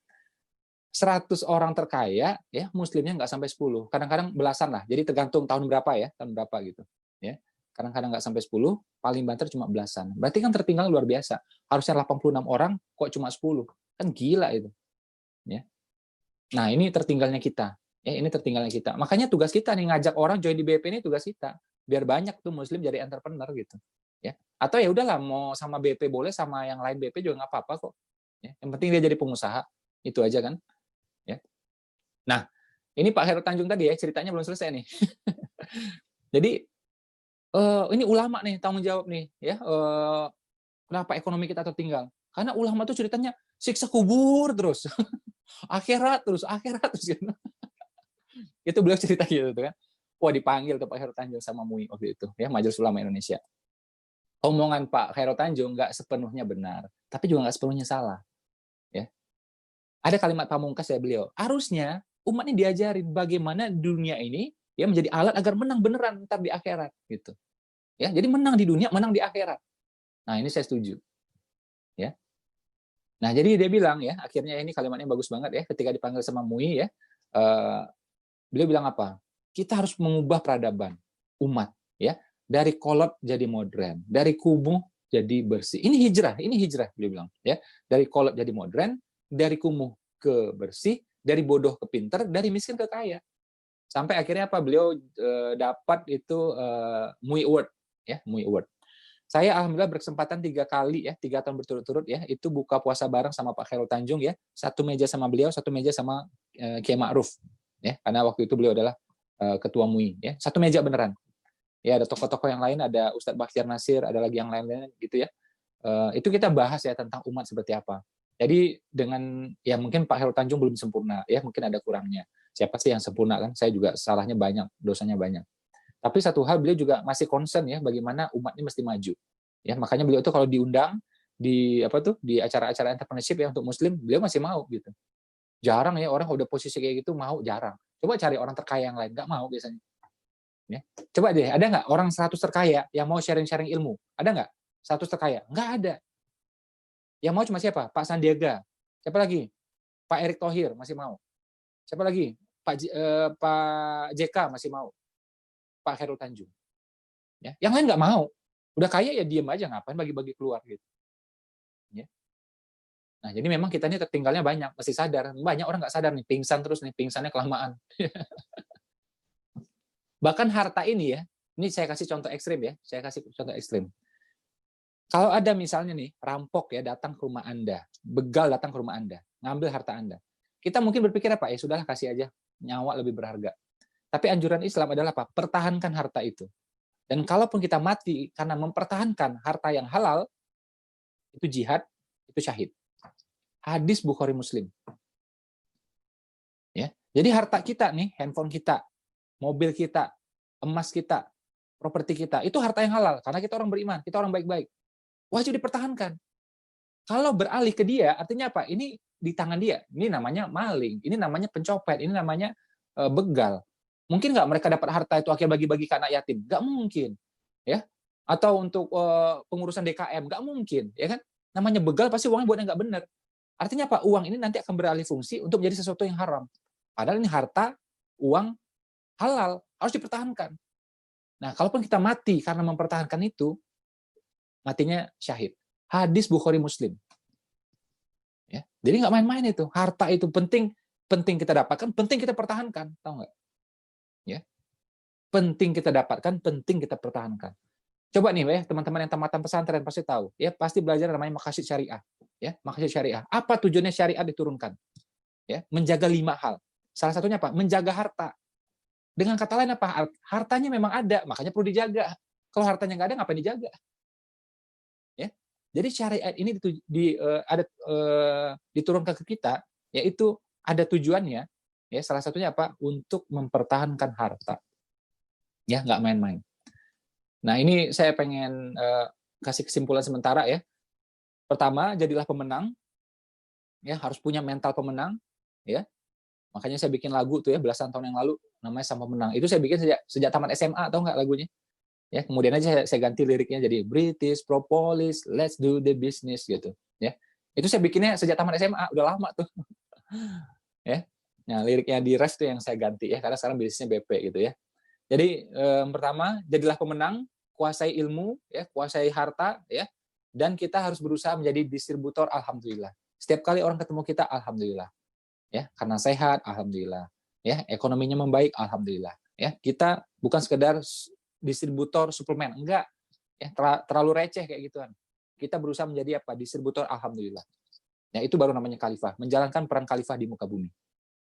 100 orang terkaya ya muslimnya nggak sampai 10. Kadang-kadang belasan lah. Jadi tergantung tahun berapa ya, tahun berapa gitu. Ya. Kadang-kadang nggak sampai 10, paling banter cuma belasan. Berarti kan tertinggal luar biasa. Harusnya 86 orang kok cuma 10. Kan gila itu. Ya. Nah, ini tertinggalnya kita. Ya, ini tertinggalnya kita. Makanya tugas kita nih ngajak orang join di BP ini tugas kita. Biar banyak tuh muslim jadi entrepreneur gitu. Ya. Atau ya udahlah mau sama BP boleh, sama yang lain BP juga nggak apa-apa kok. Ya. Yang penting dia jadi pengusaha. Itu aja kan. Ya. Nah, ini Pak Heru Tanjung tadi ya, ceritanya belum selesai nih. Jadi ini ulama nih tanggung jawab nih ya. Kenapa ekonomi kita tertinggal? Karena ulama tuh ceritanya siksa kubur terus. akhirat terus gitu. Itu beliau cerita gitu kan. Wah dipanggil tuh Pak Heru Tanjung sama MUI waktu itu ya, Majelis Ulama Indonesia. Omongan Pak Heru Tanjung nggak sepenuhnya benar, tapi juga nggak sepenuhnya salah. Ya. Ada kalimat pamungkas ya beliau. Harusnya umat ini diajarin bagaimana dunia ini ya menjadi alat agar menang beneran ntar di akhirat gitu. Ya, jadi menang di dunia, menang di akhirat. Nah, ini saya setuju. Ya. Nah, jadi dia bilang ya, akhirnya ini kalimatnya bagus banget ya, ketika dipanggil sama MUI ya, beliau bilang apa? Kita harus mengubah peradaban umat ya, dari kolot jadi modern, dari kumuh jadi bersih. Ini hijrah beliau bilang ya. Dari kolot jadi modern, dari kumuh ke bersih, dari bodoh ke pinter, dari miskin ke kaya. Sampai akhirnya apa? Beliau dapat itu MUI Award ya, MUI Award. Saya alhamdulillah berkesempatan 3 kali ya, 3 tahun berturut-turut ya, itu buka puasa bareng sama Pak Khairul Tanjung ya, satu meja sama beliau, satu meja sama Kiai Ma'ruf ya, karena waktu itu beliau adalah ketua MUI ya, satu meja beneran. Ya ada tokoh-tokoh yang lain, ada Ustadz Bakhtiar Nasir, ada lagi yang lain-lain gitu ya. Itu kita bahas ya tentang umat seperti apa. Jadi dengan ya mungkin Pak Khairul Tanjung belum sempurna ya, mungkin ada kurangnya. Siapa sih yang sempurna kan? Saya juga salahnya banyak, dosanya banyak. Tapi satu hal beliau juga masih concern ya bagaimana umat ini mesti maju. Ya, makanya beliau itu kalau diundang di acara-acara entrepreneurship ya untuk muslim, beliau masih mau gitu. Jarang ya orang udah posisi kayak gitu mau, jarang. Coba cari orang terkaya yang lain, nggak mau biasanya. Ya. Coba deh, ada nggak orang 100 terkaya yang mau sharing-sharing ilmu? Ada nggak? 100 terkaya? Nggak ada. Yang mau cuma siapa? Pak Sandiaga. Siapa lagi? Pak Erick Thohir masih mau. Siapa lagi? Pak JK masih mau. Pak Khairul Tanjung. Ya. Yang lain nggak mau. Udah kaya ya diem aja, ngapain bagi-bagi keluar gitu. Ya. Nah, jadi memang kita ini tertinggalnya banyak, mesti sadar. Banyak orang nggak sadar nih, pingsan terus nih, pingsannya kelamaan. Bahkan harta ini ya, ini saya kasih contoh ekstrim ya, saya kasih contoh ekstrim. Kalau ada misalnya nih, rampok ya datang ke rumah Anda, begal datang ke rumah Anda, ngambil harta Anda. Kita mungkin berpikir apa? Ya sudahlah kasih aja, nyawa lebih berharga. Tapi anjuran Islam adalah apa? Pertahankan harta itu. Dan kalaupun kita mati karena mempertahankan harta yang halal, itu jihad, itu syahid. Hadis Bukhari Muslim. Ya. Jadi harta kita nih, handphone kita, mobil kita, emas kita, properti kita, itu harta yang halal. Karena kita orang beriman, kita orang baik-baik. Wajib dipertahankan. Kalau beralih ke dia, artinya apa? Ini di tangan dia. Ini namanya maling, ini namanya pencopet, ini namanya begal. Mungkin nggak mereka dapat harta itu akhirnya bagi-bagi ke anak yatim? Nggak mungkin. Ya. Atau untuk pengurusan DKM? Nggak mungkin. Ya kan? Namanya begal pasti uangnya buat yang nggak benar. Artinya apa? Uang ini nanti akan beralih fungsi untuk menjadi sesuatu yang haram. Padahal ini harta, uang halal, harus dipertahankan. Nah, kalaupun kita mati karena mempertahankan itu, matinya syahid. Hadis Bukhari Muslim. Ya, jadi nggak main-main itu. Harta itu penting kita dapatkan, penting kita pertahankan, tahu nggak? Ya, penting kita dapatkan, penting kita pertahankan. Coba nih, ya, teman-teman yang tamatan pesantren pasti tahu, ya pasti belajar namanya maqasid syariah. Ya, maqasid syariah. Apa tujuannya syariat diturunkan? Ya, menjaga 5 hal. Salah satunya apa? Menjaga harta. Dengan kata lain apa? Hartanya memang ada, makanya perlu dijaga. Kalau hartanya nggak ada, ngapain dijaga? Ya. Jadi syariat ini diturunkan ke kita, yaitu ada tujuannya. Ya, salah satunya apa? Untuk mempertahankan harta. Ya, nggak main-main. Nah, ini saya pengen kasih kesimpulan sementara ya. Pertama, jadilah pemenang. Ya, harus punya mental pemenang. Ya, makanya saya bikin lagu tuh ya belasan tahun yang lalu namanya Sang Pemenang. Itu saya bikin sejak tamat SMA, tahu nggak lagunya? Ya, kemudian aja saya ganti liriknya jadi British Propolis, let's do the business gitu. Ya, itu saya bikinnya sejak tamat SMA, udah lama tuh. Ya, nah liriknya di ref tuh yang saya ganti ya, karena sekarang bisnisnya BP gitu ya. Jadi pertama, jadilah pemenang, kuasai ilmu, ya, kuasai harta, ya, dan kita harus berusaha menjadi distributor. Alhamdulillah. Setiap kali orang ketemu kita, alhamdulillah. Ya, karena sehat, alhamdulillah. Ya, ekonominya membaik, alhamdulillah. Ya, kita bukan sekedar distributor suplemen, enggak. Ya, terlalu receh kayak gituan. Kita berusaha menjadi apa? Distributor, alhamdulillah. Ya, itu baru namanya khalifah, menjalankan peran khalifah di muka bumi.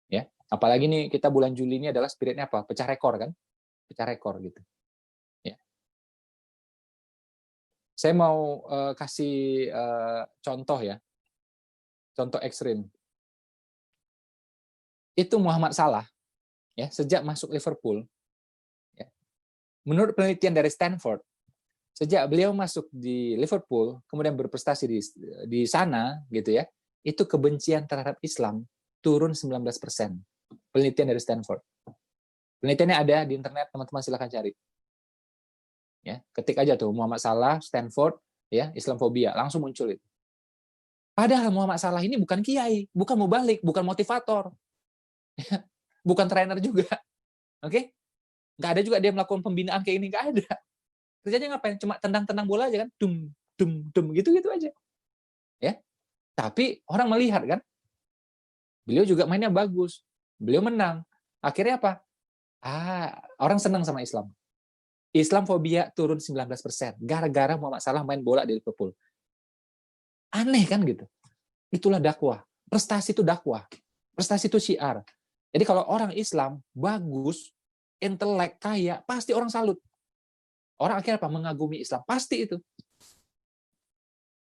Ya, apalagi nih kita bulan Juli ini adalah spiritnya apa? Pecah rekor kan? Pecah rekor gitu. Ya. Saya mau kasih contoh ya. Contoh ekstrim. Itu Muhammad Salah ya, sejak masuk Liverpool ya. Menurut penelitian dari Stanford, sejak beliau masuk di Liverpool, kemudian berprestasi di sana gitu ya, itu kebencian terhadap Islam turun 19%. Penelitian dari Stanford. Penelitiannya ada di internet, teman-teman silahkan cari. Ya, ketik aja tuh Muhammad Salah, Stanford, ya, Islamfobia, langsung muncul itu. Padahal Muhammad Salah ini bukan kiai, bukan mubalik, bukan motivator, bukan trainer juga. Oke? Nggak ada juga dia melakukan pembinaan kayak ini, nggak ada. Kerjanya ngapain? Cuma tendang-tendang bola aja kan, dum dum dum gitu-gitu aja. Ya. Tapi orang melihat kan, beliau juga mainnya bagus. Beliau menang. Akhirnya apa? Orang senang sama Islam. Islamfobia turun 19% gara-gara Muhammad Salah main bola di Liverpool. Aneh kan gitu. Itulah dakwah. Prestasi itu dakwah. Prestasi itu syiar. Jadi kalau orang Islam bagus, intelek, kaya, pasti orang salut. Orang akhirnya apa? Mengagumi Islam. Pasti itu.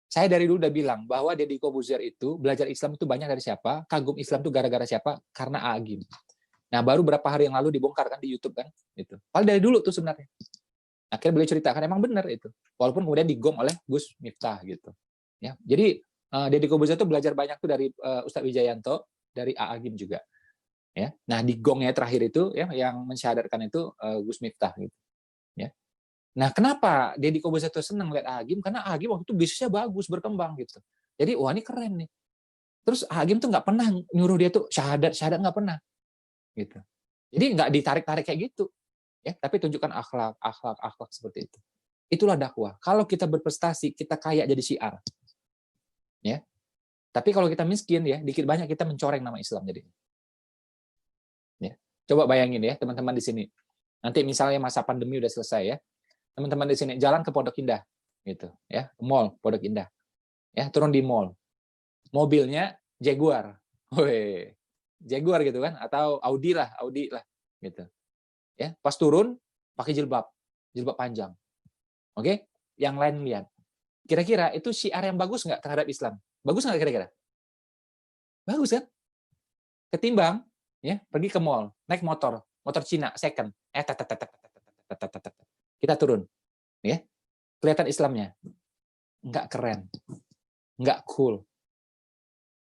Saya dari dulu udah bilang bahwa Deddy Corbuzier itu belajar Islam itu banyak dari siapa? Kagum Islam itu gara-gara siapa? Karena Agim. Nah, baru berapa hari yang lalu dibongkar kan di YouTube kan, itu. Padahal dari dulu tuh sebenarnya. Akhirnya beliau ceritakan emang benar itu. Walaupun kemudian digong oleh Gus Miftah gitu. Ya, jadi Deddy Corbuzier itu belajar banyak tuh dari Ustadz Wijayanto, dari Agim juga. Ya. Nah, di gongnya terakhir itu ya yang mensyahadatkan itu Gus Miftah gitu. Ya. Nah, kenapa Deddy Corbuzier itu senang lihat Agim? Karena Agim waktu itu bisnisnya bagus, berkembang gitu. Jadi, wah ini keren nih. Terus Agim tuh nggak pernah nyuruh dia tuh syahadat nggak pernah. Gitu. Jadi nggak ditarik-tarik kayak gitu, ya. Tapi tunjukkan akhlak seperti itu. Itulah dakwah. Kalau kita berprestasi, kita kaya jadi syiar, ya. Tapi kalau kita miskin, ya dikit banyak kita mencoreng nama Islam jadi. Ya. Coba bayangin ya teman-teman di sini. Nanti misalnya masa pandemi udah selesai ya, teman-teman di sini jalan ke Pondok Indah, gitu, ya, ke mall Pondok Indah, ya, turun di mall, mobilnya Jaguar, weh. Jaguar gitu kan, atau Audi lah gitu. Ya, pas turun pakai jilbab panjang. Oke? Yang lain lihat. Kira-kira itu syiar yang bagus nggak terhadap Islam? Bagus nggak kira-kira? Bagus kan? Ketimbang ya pergi ke mall, naik motor Cina second. Kita turun, ya. Kelihatan Islamnya. Nggak keren. Nggak cool.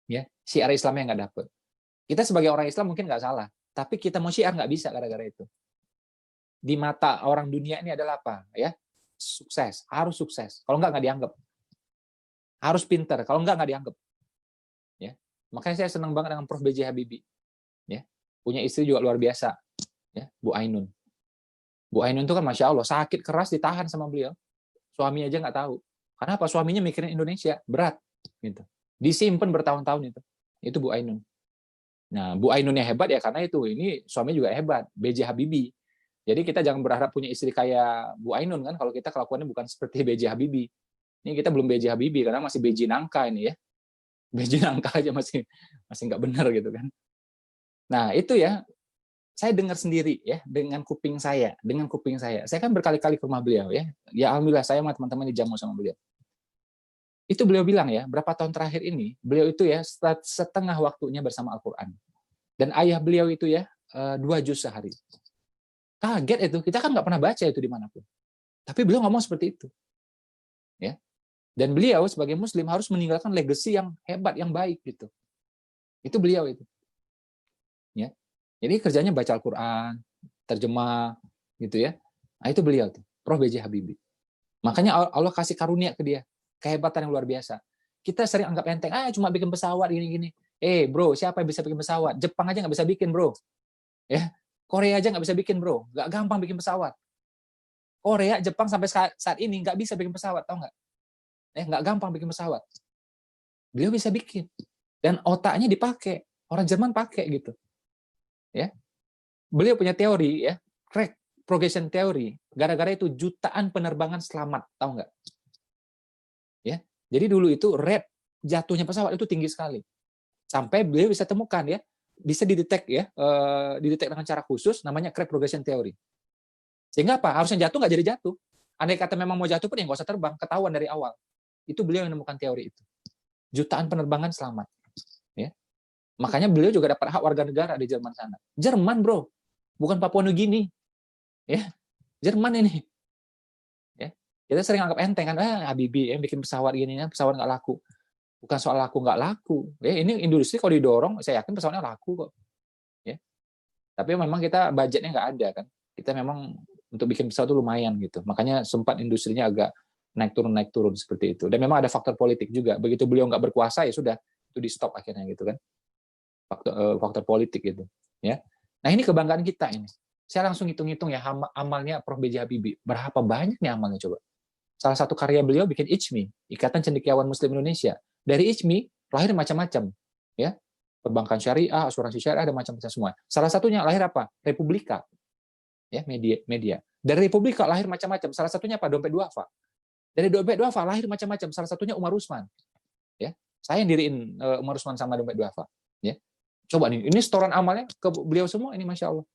Ya, syiar Islamnya nggak dapet. Kita sebagai orang Islam mungkin nggak salah, tapi kita mau syiar nggak bisa gara-gara itu. Di mata orang dunia ini adalah apa? Ya, sukses, harus sukses. Kalau nggak dianggap. Harus pinter, kalau nggak dianggap. Ya, makanya saya senang banget dengan Prof. B.J. Habibie. Ya, punya istri juga luar biasa. Ya, Bu Ainun. Bu Ainun itu kan masya Allah sakit keras ditahan sama beliau. Suami aja nggak tahu. Karena apa? Suaminya mikirin Indonesia berat. Gitu. Disimpan bertahun-tahun itu. Itu Bu Ainun. Nah, Bu Ainunnya hebat ya karena itu. Ini suami juga hebat, B.J. Habibie. Jadi kita jangan berharap punya istri kayak Bu Ainun kan kalau kita kelakuannya bukan seperti B.J. Habibie. Ini kita belum B.J. Habibie karena masih B.J. Nangka ini ya. B.J. Nangka aja masih nggak benar gitu kan. Nah, itu ya saya dengar sendiri ya dengan kuping saya. Saya kan berkali-kali ke rumah beliau ya. Ya alhamdulillah saya sama teman-teman dijamu sama beliau. Itu beliau bilang ya, berapa tahun terakhir ini, beliau itu ya setengah waktunya bersama Al-Quran. Dan ayah beliau itu ya 2 juz sehari. Kaget itu, kita kan nggak pernah baca itu dimanapun. Tapi beliau ngomong seperti itu. Ya. Dan beliau sebagai Muslim harus meninggalkan legacy yang hebat, yang baik gitu. Itu beliau itu. Ya. Jadi kerjanya baca Al-Quran, terjemah, gitu ya. Nah itu beliau tuh, Prof. B.J. Habibie. Makanya Allah kasih karunia ke dia. Kehebatan yang luar biasa. Kita sering anggap enteng, cuma bikin pesawat gini-gini. Bro, siapa yang bisa bikin pesawat? Jepang aja nggak bisa bikin, bro. Ya, Korea aja nggak bisa bikin, bro. Nggak gampang bikin pesawat. Korea, Jepang sampai saat ini nggak bisa bikin pesawat, tau nggak? Nggak gampang bikin pesawat. Beliau bisa bikin. Dan otaknya dipakai. Orang Jerman pakai gitu. Ya, beliau punya teori ya, crack progression theory. Gara-gara itu jutaan penerbangan selamat, tahu nggak? Ya, jadi dulu itu rate jatuhnya pesawat itu tinggi sekali. Sampai beliau bisa temukan ya, bisa didetek ya, didetek dengan cara khusus namanya crack progression theory. Sehingga apa? Harusnya jatuh nggak jadi jatuh. Andai kata memang mau jatuh pun ya nggak usah terbang, ketahuan dari awal. Itu beliau yang menemukan teori itu. Jutaan penerbangan selamat. Ya. Makanya beliau juga dapat hak warga negara di Jerman sana. Jerman, bro. Bukan Papua Nugini. Ya. Jerman ini. Ya. Kita sering anggap enteng kan, Habibie bikin pesawat gini, pesawat nggak laku. Bukan soal laku nggak laku. Ya, ini industri kalau didorong, saya yakin pesawatnya laku kok. Ya. Tapi memang kita budgetnya nggak ada kan. Kita memang untuk bikin pesawat itu lumayan gitu. Makanya sempat industrinya agak naik turun seperti itu. Dan memang ada faktor politik juga. Begitu beliau nggak berkuasa ya sudah itu di stop akhirnya gitu kan. Faktor politik gitu. Ya. Nah ini kebanggaan kita ini. Saya langsung hitung-hitung ya amalnya Prof. B.J. Habibie. Berapa banyak nih amalnya coba. Salah satu karya beliau bikin ICMI, Ikatan Cendekiawan Muslim Indonesia. Dari ICMI lahir macam-macam, ya. Perbankan syariah, asuransi syariah, ada macam-macam semua. Salah satunya lahir apa? Republika, ya, media. Dari Republika lahir macam-macam. Salah satunya apa? Dompet Duafa. Dari Dompet Duafa lahir macam-macam. Salah satunya Umar Usman, ya. Saya yang diriin Umar Usman sama Dompet Duafa, ya. Coba nih, ini setoran amalnya ke beliau semua ini, masya Allah.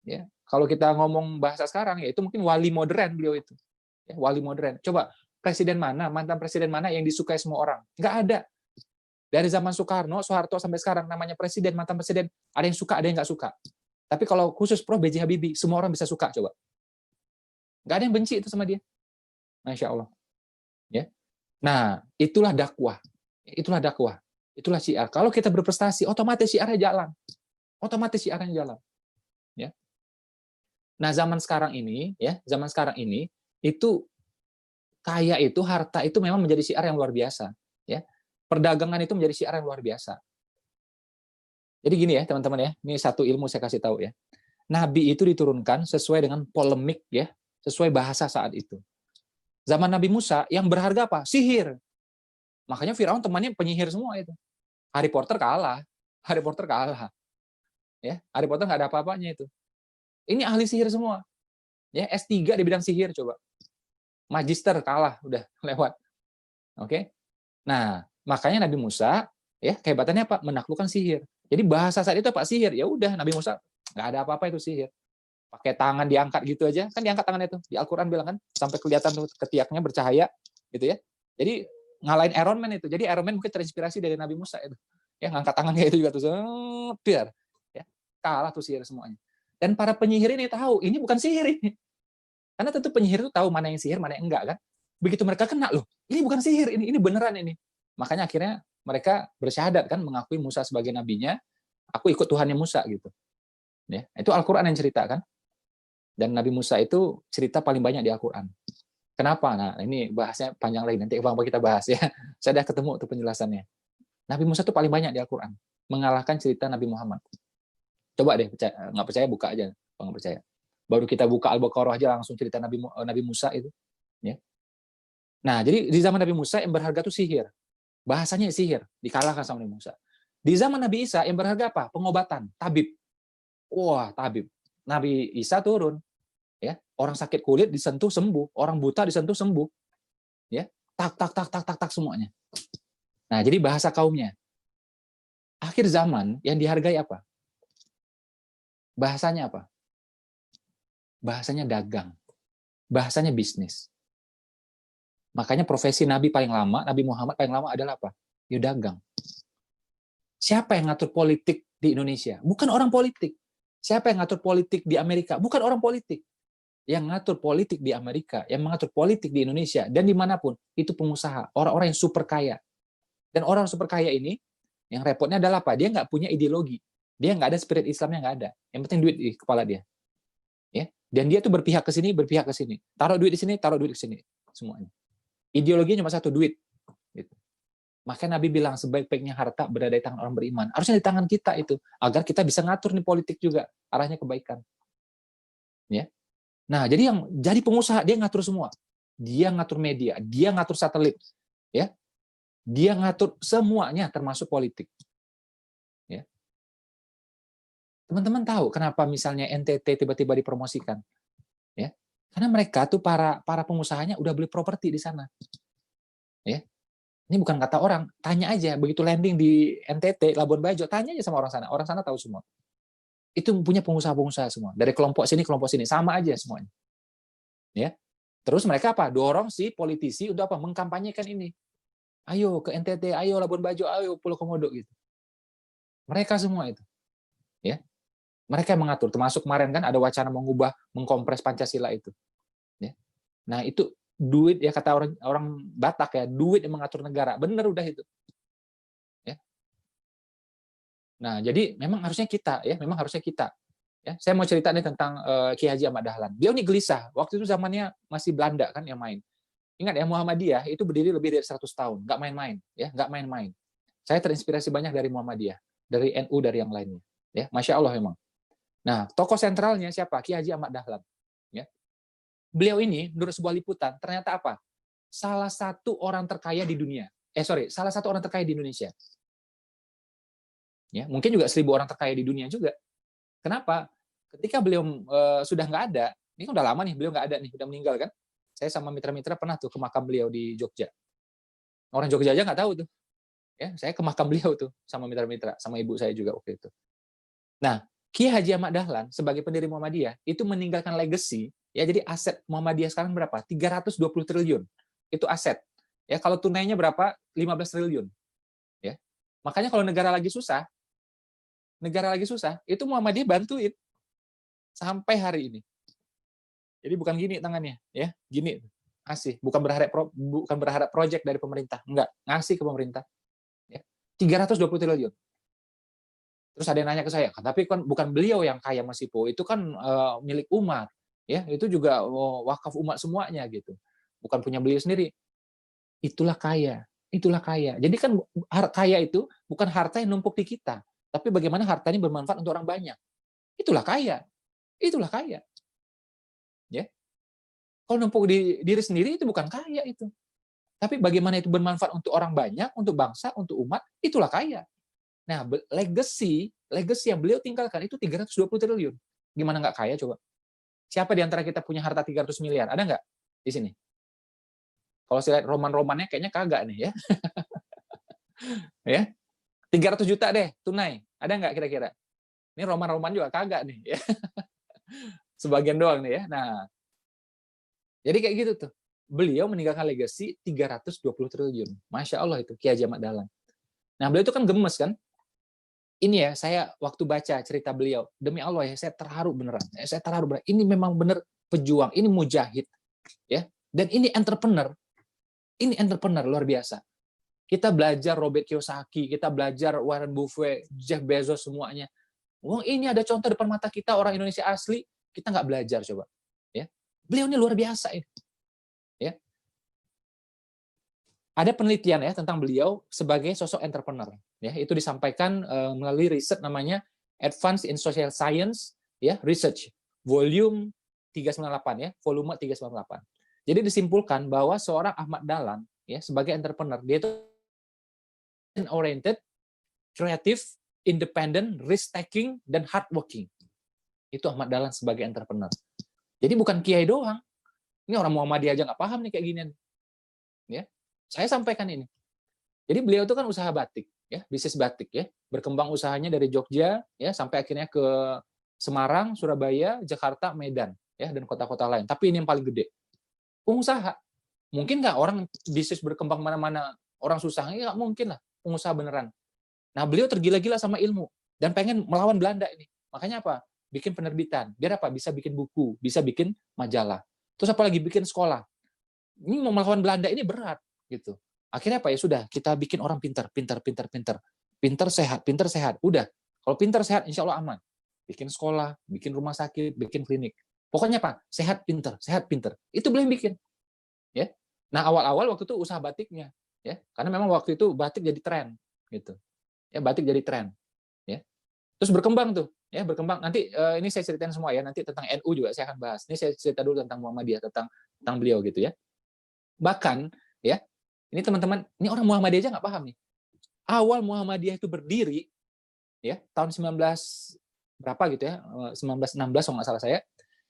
Ya, kalau kita ngomong bahasa sekarang, ya itu mungkin wali modern beliau itu. Ya, wali modern. Coba presiden mana, mantan presiden mana yang disukai semua orang? Nggak ada. Dari zaman Soekarno, Soeharto sampai sekarang namanya presiden, mantan presiden, ada yang suka, ada yang nggak suka. Tapi kalau khusus Prof. B.J. Habibie, semua orang bisa suka, coba. Nggak ada yang benci itu sama dia. Masya Allah. Ya. Nah, itulah dakwah. Itulah dakwah. Itulah syiar. Kalau kita berprestasi, otomatis syiarnya jalan. Otomatis syiarnya jalan. Ya. Nah, zaman sekarang ini, itu kaya itu, harta itu memang menjadi syiar yang luar biasa. Ya. Perdagangan itu menjadi syiar yang luar biasa. Jadi gini ya teman-teman ya, ini satu ilmu saya kasih tahu ya. Nabi itu diturunkan sesuai dengan polemik ya, sesuai bahasa saat itu. Zaman Nabi Musa yang berharga apa? Sihir. Makanya Firaun temannya penyihir semua itu. Harry Potter kalah. Ya, Harry Potter nggak ada apa-apanya itu. Ini ahli sihir semua. Ya, S3 di bidang sihir coba. Magister kalah, udah lewat. Oke. Nah, makanya Nabi Musa ya kehebatannya apa? Menaklukkan sihir. Jadi bahasa saat itu apa? Sihir. Ya udah Nabi Musa nggak ada apa-apa itu sihir. Pakai tangan diangkat gitu aja, kan diangkat tangannya itu. Di Al-Qur'an bilang kan sampai kelihatan tuh ketiaknya bercahaya gitu ya. Jadi ngalahin Iron Man itu. Jadi Iron Man mungkin terinspirasi dari Nabi Musa itu. Ya ngangkat tangannya itu juga tuh biar ya kalah tuh sihir semuanya. Dan para penyihir ini tahu ini bukan sihir ini. Karena tentu penyihir itu tahu mana yang sihir, mana yang enggak kan. Begitu mereka kena loh, ini bukan sihir, ini beneran ini. Makanya akhirnya mereka bersyahadat kan, mengakui Musa sebagai nabinya, aku ikut Tuhannya Musa gitu. Ya, itu Al-Qur'an yang cerita kan. Dan Nabi Musa itu cerita paling banyak di Al-Qur'an. Kenapa? Nah, ini bahasnya panjang lagi, nanti Bang kita bahas ya. Saya udah ketemu tuh penjelasannya. Nabi Musa itu paling banyak di Al-Qur'an, mengalahkan cerita Nabi Muhammad. Coba deh, nggak percaya buka aja, Bang percaya. Baru kita buka Al-Baqarah aja langsung cerita Nabi Musa itu. Ya. Nah, jadi di zaman Nabi Musa yang berharga itu sihir. Bahasanya sihir, dikalahkan sama Nabi Musa. Di zaman Nabi Isa yang berharga apa? Pengobatan, tabib. Wah, tabib. Nabi Isa turun, ya. Orang sakit kulit disentuh sembuh, orang buta disentuh sembuh. Ya. Tak semuanya. Nah, jadi bahasa kaumnya. Akhir zaman yang dihargai apa? Bahasanya apa? Bahasanya dagang. Bahasanya bisnis. Makanya profesi Nabi paling lama, Nabi Muhammad paling lama adalah apa? Ya dagang. Siapa yang ngatur politik di Indonesia? Bukan orang politik. Siapa yang ngatur politik di Amerika? Bukan orang politik. Yang ngatur politik di Amerika, yang mengatur politik di Indonesia, dan dimanapun, itu pengusaha. Orang-orang yang super kaya. Dan orang super kaya ini, yang repotnya adalah apa? Dia nggak punya ideologi. Dia nggak ada spirit Islamnya, nggak ada. Yang penting duit di kepala dia. Ya. Dan dia tuh berpihak ke sini, berpihak ke sini. Taruh duit di sini, taruh duit di sini. Semuanya. Ideologinya cuma satu, duit. Gitu. Makanya Nabi bilang sebaik-baiknya harta berada di tangan orang beriman. Harusnya di tangan kita itu, agar kita bisa ngatur nih politik juga, arahnya kebaikan. Ya. Nah, jadi yang jadi pengusaha dia ngatur semua. Dia ngatur media, dia ngatur satelit, ya. Dia ngatur semuanya termasuk politik. Ya. Teman-teman tahu kenapa misalnya NTT tiba-tiba dipromosikan? Ya. Karena mereka tuh para pengusahanya udah beli properti di sana. Ya. Ini bukan kata orang, tanya aja begitu landing di NTT, Labuan Bajo, tanya aja sama orang sana tahu semua. Itu punya pengusaha-pengusaha semua, dari kelompok sini, sama aja semuanya. Ya. Terus mereka apa? Dorong si politisi untuk apa? Mengkampanyekan ini. Ayo ke NTT, ayo Labuan Bajo, ayo Pulau Komodo gitu. Mereka semua itu. Ya. Mereka yang mengatur, termasuk kemarin kan ada wacana mengkompres Pancasila itu. Ya. Nah, itu duit ya kata orang Batak ya, duit yang mengatur negara. Bener udah itu. Ya. Nah, jadi memang harusnya kita ya, memang harusnya kita. Ya, saya mau cerita nih tentang Kiai Haji Ahmad Dahlan. Beliau nih gelisah. Waktu itu zamannya masih Belanda kan yang main. Ingat ya, Muhammadiyah itu berdiri lebih dari 100 tahun, nggak main-main, ya, nggak main-main. Saya terinspirasi banyak dari Muhammadiyah, dari NU, dari yang lainnya. Ya, Masya Allah memang. Nah, tokoh sentralnya siapa? Kiai Haji Ahmad Dahlan. Ya. Beliau ini, menurut sebuah liputan, ternyata apa? Salah satu orang terkaya di dunia. Salah satu orang terkaya di Indonesia. Ya, mungkin juga 1.000 orang terkaya di dunia juga. Kenapa? Ketika beliau sudah nggak ada, ini kan udah lama nih, beliau nggak ada nih, udah meninggal kan. Saya sama mitra-mitra pernah tuh ke makam beliau di Jogja. Orang Jogja aja nggak tahu tuh. Ya, saya ke makam beliau tuh sama mitra-mitra, sama ibu saya juga waktu itu. Nah, Kiai Haji Ahmad Dahlan sebagai pendiri Muhammadiyah itu meninggalkan legacy, ya, jadi aset Muhammadiyah sekarang berapa? 320 triliun. Itu aset. Ya, kalau tunainya berapa? 15 triliun. Ya. Makanya kalau negara lagi susah, itu Muhammadiyah bantuin sampai hari ini. Jadi bukan gini tangannya, ya, gini, ngasih, bukan berharap proyek dari pemerintah, enggak, ngasih ke pemerintah, ya, 320 triliun. Terus ada yang nanya ke saya, tapi kan bukan beliau yang kaya Mas Ipo, itu kan milik umat, ya, itu juga wakaf umat semuanya gitu, bukan punya beliau sendiri. Itulah kaya, itulah kaya. Jadi kan kaya itu bukan harta yang numpuk di kita, tapi bagaimana harta ini bermanfaat untuk orang banyak. Itulah kaya, itulah kaya, ya. Kalau numpuk di diri sendiri itu bukan kaya itu. Tapi bagaimana itu bermanfaat untuk orang banyak, untuk bangsa, untuk umat, itulah kaya. Nah, legacy yang beliau tinggalkan itu 320 triliun. Gimana nggak kaya coba? Siapa di antara kita punya harta 300 miliar? Ada nggak di sini? Kalau saya lihat roman-romannya kayaknya kagak nih ya. Ya, 300 juta deh tunai. Ada nggak kira-kira? Ini roman-roman juga kagak nih ya. Sebagian doang nih ya. Nah, jadi kayak gitu tuh. Beliau meninggalkan legacy 320 triliun. Masya Allah itu, Kiai Haji Ahmad Dahlan. Nah, beliau itu kan gemes kan? Ini ya, saya waktu baca cerita beliau, demi Allah ya, saya terharu beneran. Saya terharu beneran. Ini memang bener pejuang, ini mujahid. Ya. Dan ini entrepreneur. Ini entrepreneur luar biasa. Kita belajar Robert Kiyosaki, kita belajar Warren Buffett, Jeff Bezos, semuanya. Wah, ini ada contoh depan mata kita, orang Indonesia asli, kita nggak belajar coba. Ya. Beliau ini luar biasa ini. Ya. Ada penelitian ya tentang beliau sebagai sosok entrepreneur. Ya, itu disampaikan melalui riset namanya Advance in Social Science ya, Research, volume 398 ya, volume 398. Jadi disimpulkan bahwa seorang Ahmad Dahlan ya sebagai entrepreneur, dia itu oriented, kreatif, independent, risk taking dan hard working. Itu Ahmad Dahlan sebagai entrepreneur. Jadi bukan kiai doang. Ini orang Muhammadiyah aja nggak paham nih kayak ginian. Ya. Saya sampaikan ini. Jadi beliau itu kan usaha batik, ya, bisnis batik, ya, berkembang usahanya dari Jogja, ya, sampai akhirnya ke Semarang, Surabaya, Jakarta, Medan, ya, dan kota-kota lain. Tapi ini yang paling gede. Pengusaha. Mungkin nggak orang bisnis berkembang mana-mana orang susah? Ya, nggak mungkin lah, pengusaha beneran. Nah, beliau tergila-gila sama ilmu dan pengen melawan Belanda ini. Makanya apa? Bikin penerbitan. Biar apa? Bisa bikin buku, bisa bikin majalah. Terus apalagi bikin sekolah. Ini mau melawan Belanda ini berat, gitu. Akhirnya apa ya sudah kita bikin orang pintar, pintar sehat. Udah, kalau pintar sehat, insya Allah aman. Bikin sekolah, bikin rumah sakit, bikin klinik. Pokoknya apa? Sehat pintar. Itu boleh bikin. Ya. Nah awal-awal waktu itu usaha batiknya, ya, karena memang waktu itu batik jadi tren, gitu. Ya batik jadi tren. Ya. Terus berkembang tuh, ya berkembang. Nanti ini saya ceritain semua ya. Nanti tentang NU juga saya akan bahas. Ini saya cerita dulu tentang Muhammadiyah, tentang beliau gitu ya. Bahkan ya, ini teman-teman, ini orang Muhammadiyah aja nggak paham nih. Awal Muhammadiyah itu berdiri, ya tahun 19 berapa gitu ya, 1916 kalau nggak salah saya,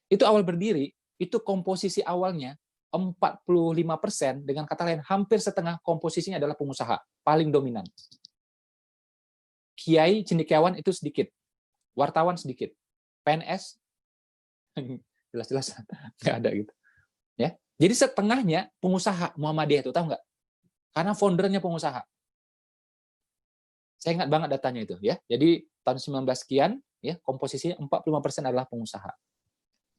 itu awal berdiri, itu komposisi awalnya 45%, dengan kata lain hampir setengah komposisinya adalah pengusaha, paling dominan. Kiai cendekiawan itu sedikit, wartawan sedikit, PNS jelas-jelas nggak ada gitu. Ya, jadi setengahnya pengusaha Muhammadiyah itu, tahu nggak? Karena foundernya pengusaha. Saya ingat banget datanya itu ya. Jadi tahun 19 sekian ya, komposisinya 45% adalah pengusaha.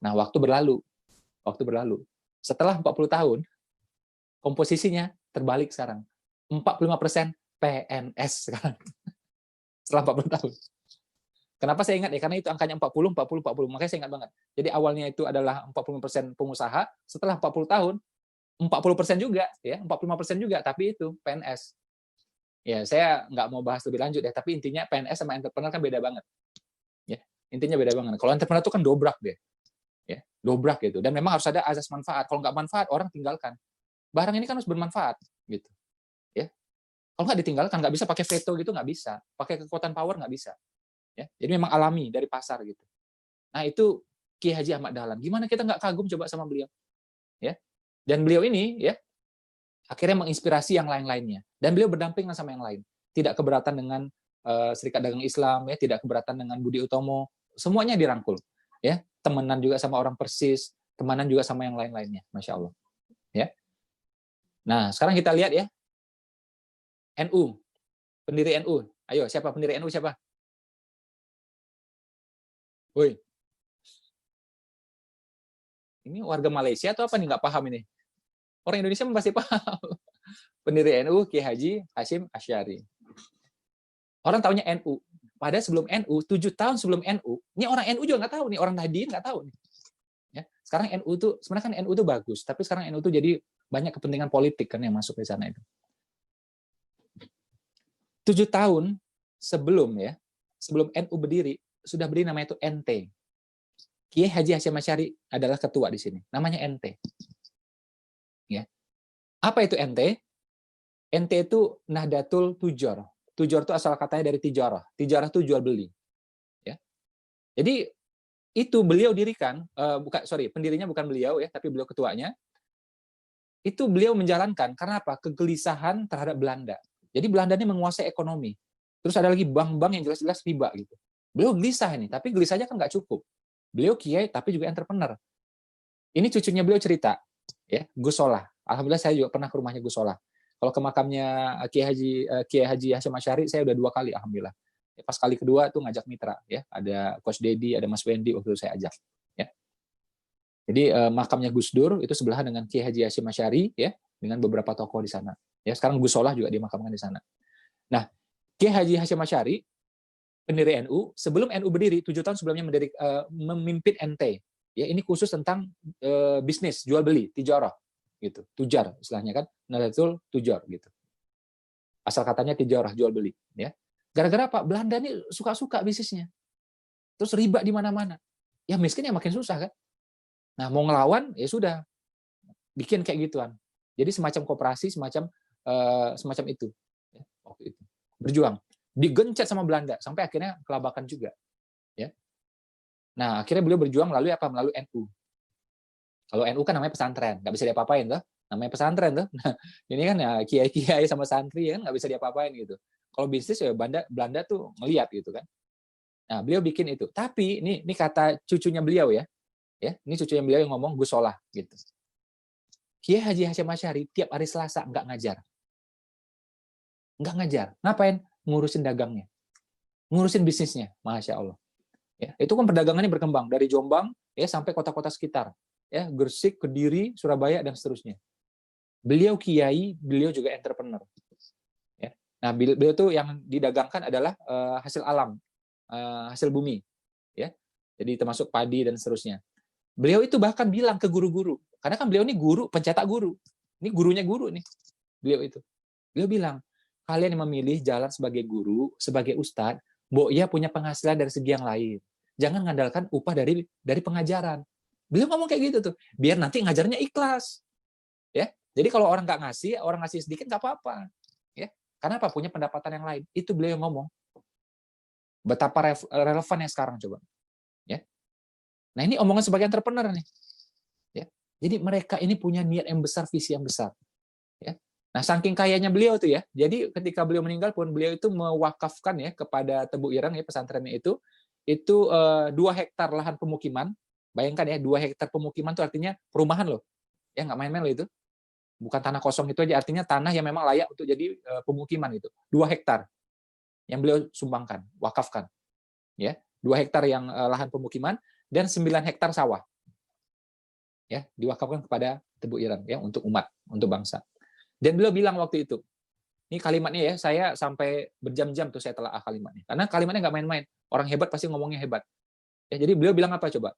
Nah, waktu berlalu. Setelah 40 tahun, komposisinya terbalik sekarang. 45% PNS sekarang. setelah 40 tahun. Kenapa saya ingat ya? Karena itu angkanya 40, 40, 40. Makanya saya ingat banget. Jadi awalnya itu adalah 40% pengusaha, setelah 40 tahun 40% juga ya, 45% juga, tapi itu PNS. Ya, saya nggak mau bahas lebih lanjut ya, tapi intinya PNS sama entrepreneur kan beda banget. Ya, intinya beda banget. Kalau entrepreneur itu kan dobrak deh. Ya, dobrak gitu. Dan memang harus ada azas manfaat. Kalau nggak manfaat, orang tinggalkan. Barang ini kan harus bermanfaat gitu. Ya. Kalau nggak ditinggalkan, nggak bisa pakai veto gitu, nggak bisa. Pakai kekuatan power nggak bisa. Ya. Jadi memang alami dari pasar gitu. Nah itu Kiai Haji Ahmad Dahlan. Gimana kita nggak kagum coba sama beliau? Ya. Dan beliau ini ya akhirnya menginspirasi yang lain-lainnya. Dan beliau berdampingan sama yang lain. Tidak keberatan dengan Serikat Dagang Islam, ya, tidak keberatan dengan Budi Utomo. Semuanya dirangkul. Ya, temenan juga sama orang Persis, temenan juga sama yang lain-lainnya. Masya Allah. Ya. Nah, sekarang kita lihat ya. NU, pendiri NU. Ayo, siapa pendiri NU siapa? Woi. Ini warga Malaysia atau apa nih, nggak paham ini? Orang Indonesia pasti paham. Pendiri NU Kiai Haji Hashim Asy'ari. Orang taunya NU. Padahal sebelum NU, 7 tahun sebelum NU, ini orang NU juga nggak tahu nih, orang Nahdien nggak tahu nih. Ya, sekarang NU tuh sebenarnya kan NU tuh bagus, tapi sekarang NU tuh jadi banyak kepentingan politik kan yang masuk di sana itu. 7 tahun sebelum ya, sebelum NU berdiri, sudah berdiri namanya itu NT. Kiai Haji Hashim Asy'ari adalah ketua di sini. Namanya NT. Ya. Apa itu NT? NT itu Nahdlatul Tujor. Tujor itu asal katanya dari tijarah. Tijarah itu jual beli. Ya. Jadi itu beliau dirikan, pendirinya bukan beliau ya, tapi beliau ketuanya. Itu beliau menjalankan karena apa? Kegelisahan terhadap Belanda. Jadi Belanda ini menguasai ekonomi. Terus ada lagi bank-bank yang jelas-jelas riba gitu. Beliau gelisah ini, tapi gelisahnya kan nggak cukup. Beliau kiai tapi juga entrepreneur. Ini cucunya beliau cerita, ya, Gus Solah. Alhamdulillah saya juga pernah ke rumahnya Gus Solah. Kalau ke makamnya Kiai Haji Hashim Asy'ari saya udah 2 kali alhamdulillah. Pas kali kedua tuh ngajak mitra ya, ada Coach Dedi, ada Mas Wendy waktu itu saya ajak ya. Jadi makamnya Gus Dur itu sebelahan dengan Kiai Haji Hashim Asy'ari ya, dengan beberapa tokoh di sana. Ya, sekarang Gus Solah juga dimakamkan di sana. Nah, Kiai Haji Hashim Asy'ari pendiri NU, sebelum NU berdiri 7 tahun sebelumnya memimpin NT. Ya, ini khusus tentang bisnis, jual beli, tijarah gitu. Tujar istilahnya kan, Nahdlatul Tujar gitu. Asal katanya tijarah, jual beli ya. Gara-gara apa? Belanda ini suka-suka bisnisnya. Terus riba di mana-mana. Ya miskin ya makin susah kan. Nah, mau ngelawan ya sudah bikin kayak gituan. Jadi semacam koperasi, semacam itu. Ya, waktu itu. Berjuang. Digencet sama Belanda sampai akhirnya kelabakan juga. Ya. Nah, akhirnya beliau berjuang melalui apa? Melalui NU. Kalau NU kan namanya pesantren, nggak bisa diapa-apain tuh. Namanya pesantren tuh. Nah, ini kan ya kiai-kiai sama santri kan nggak bisa diapa-apain gitu. Kalau bisnis ya Belanda tuh ngelihat gitu kan. Nah, beliau bikin itu. Tapi ini kata cucunya beliau ya. Ya, ini cucunya beliau yang ngomong Gus Solah gitu. Kiai Haji Hashim Asy'ari tiap hari Selasa nggak ngajar. Nggak ngajar. Ngapain? Ngurusin dagangnya. Ngurusin bisnisnya. Masya Allah. Ya, itu kan perdagangannya berkembang dari Jombang ya sampai kota-kota sekitar. Ya, Gresik, Kediri, Surabaya dan seterusnya. Beliau kiai, beliau juga entrepreneur. Ya. Nah, beliau tuh yang didagangkan adalah hasil alam, hasil bumi. Ya. Jadi termasuk padi dan seterusnya. Beliau itu bahkan bilang ke guru-guru, karena kan beliau ini guru, pencetak guru. Ini gurunya guru nih. Beliau itu. Beliau bilang, kalian yang memilih jalan sebagai guru, sebagai ustadz, ia punya penghasilan dari segi yang lain. Jangan mengandalkan upah dari pengajaran. Beliau ngomong kayak gitu tuh, biar nanti ngajarnya ikhlas. Ya, jadi kalau orang nggak ngasih, orang ngasih sedikit nggak apa-apa. Ya, karena apa? Punya pendapatan yang lain. Itu beliau ngomong. Betapa relevannya sekarang coba. Ya. Nah ini omongan sebagai entrepreneur nih. Ya. Jadi mereka ini punya niat yang besar, visi yang besar. Ya. Nah saking kayanya beliau tuh ya. Jadi ketika beliau meninggal pun beliau itu mewakafkan ya kepada Tebu Ireng ya pesantrennya itu 2 hektar lahan pemukiman. Bayangkan ya 2 hektar pemukiman itu artinya perumahan loh. Ya nggak main-main loh itu. Bukan tanah kosong itu aja, artinya tanah yang memang layak untuk jadi pemukiman itu. 2 hektar yang beliau sumbangkan, wakafkan. Ya, 2 hektar yang lahan pemukiman dan 9 hektar sawah. Ya, diwakafkan kepada Tebu Ireng ya untuk umat, untuk bangsa. Dan beliau bilang waktu itu, Ini kalimatnya ya, saya sampai berjam-jam tuh saya telaah kalimatnya. Karena kalimatnya nggak main-main. Orang hebat pasti ngomongnya hebat. Ya, jadi beliau bilang apa coba?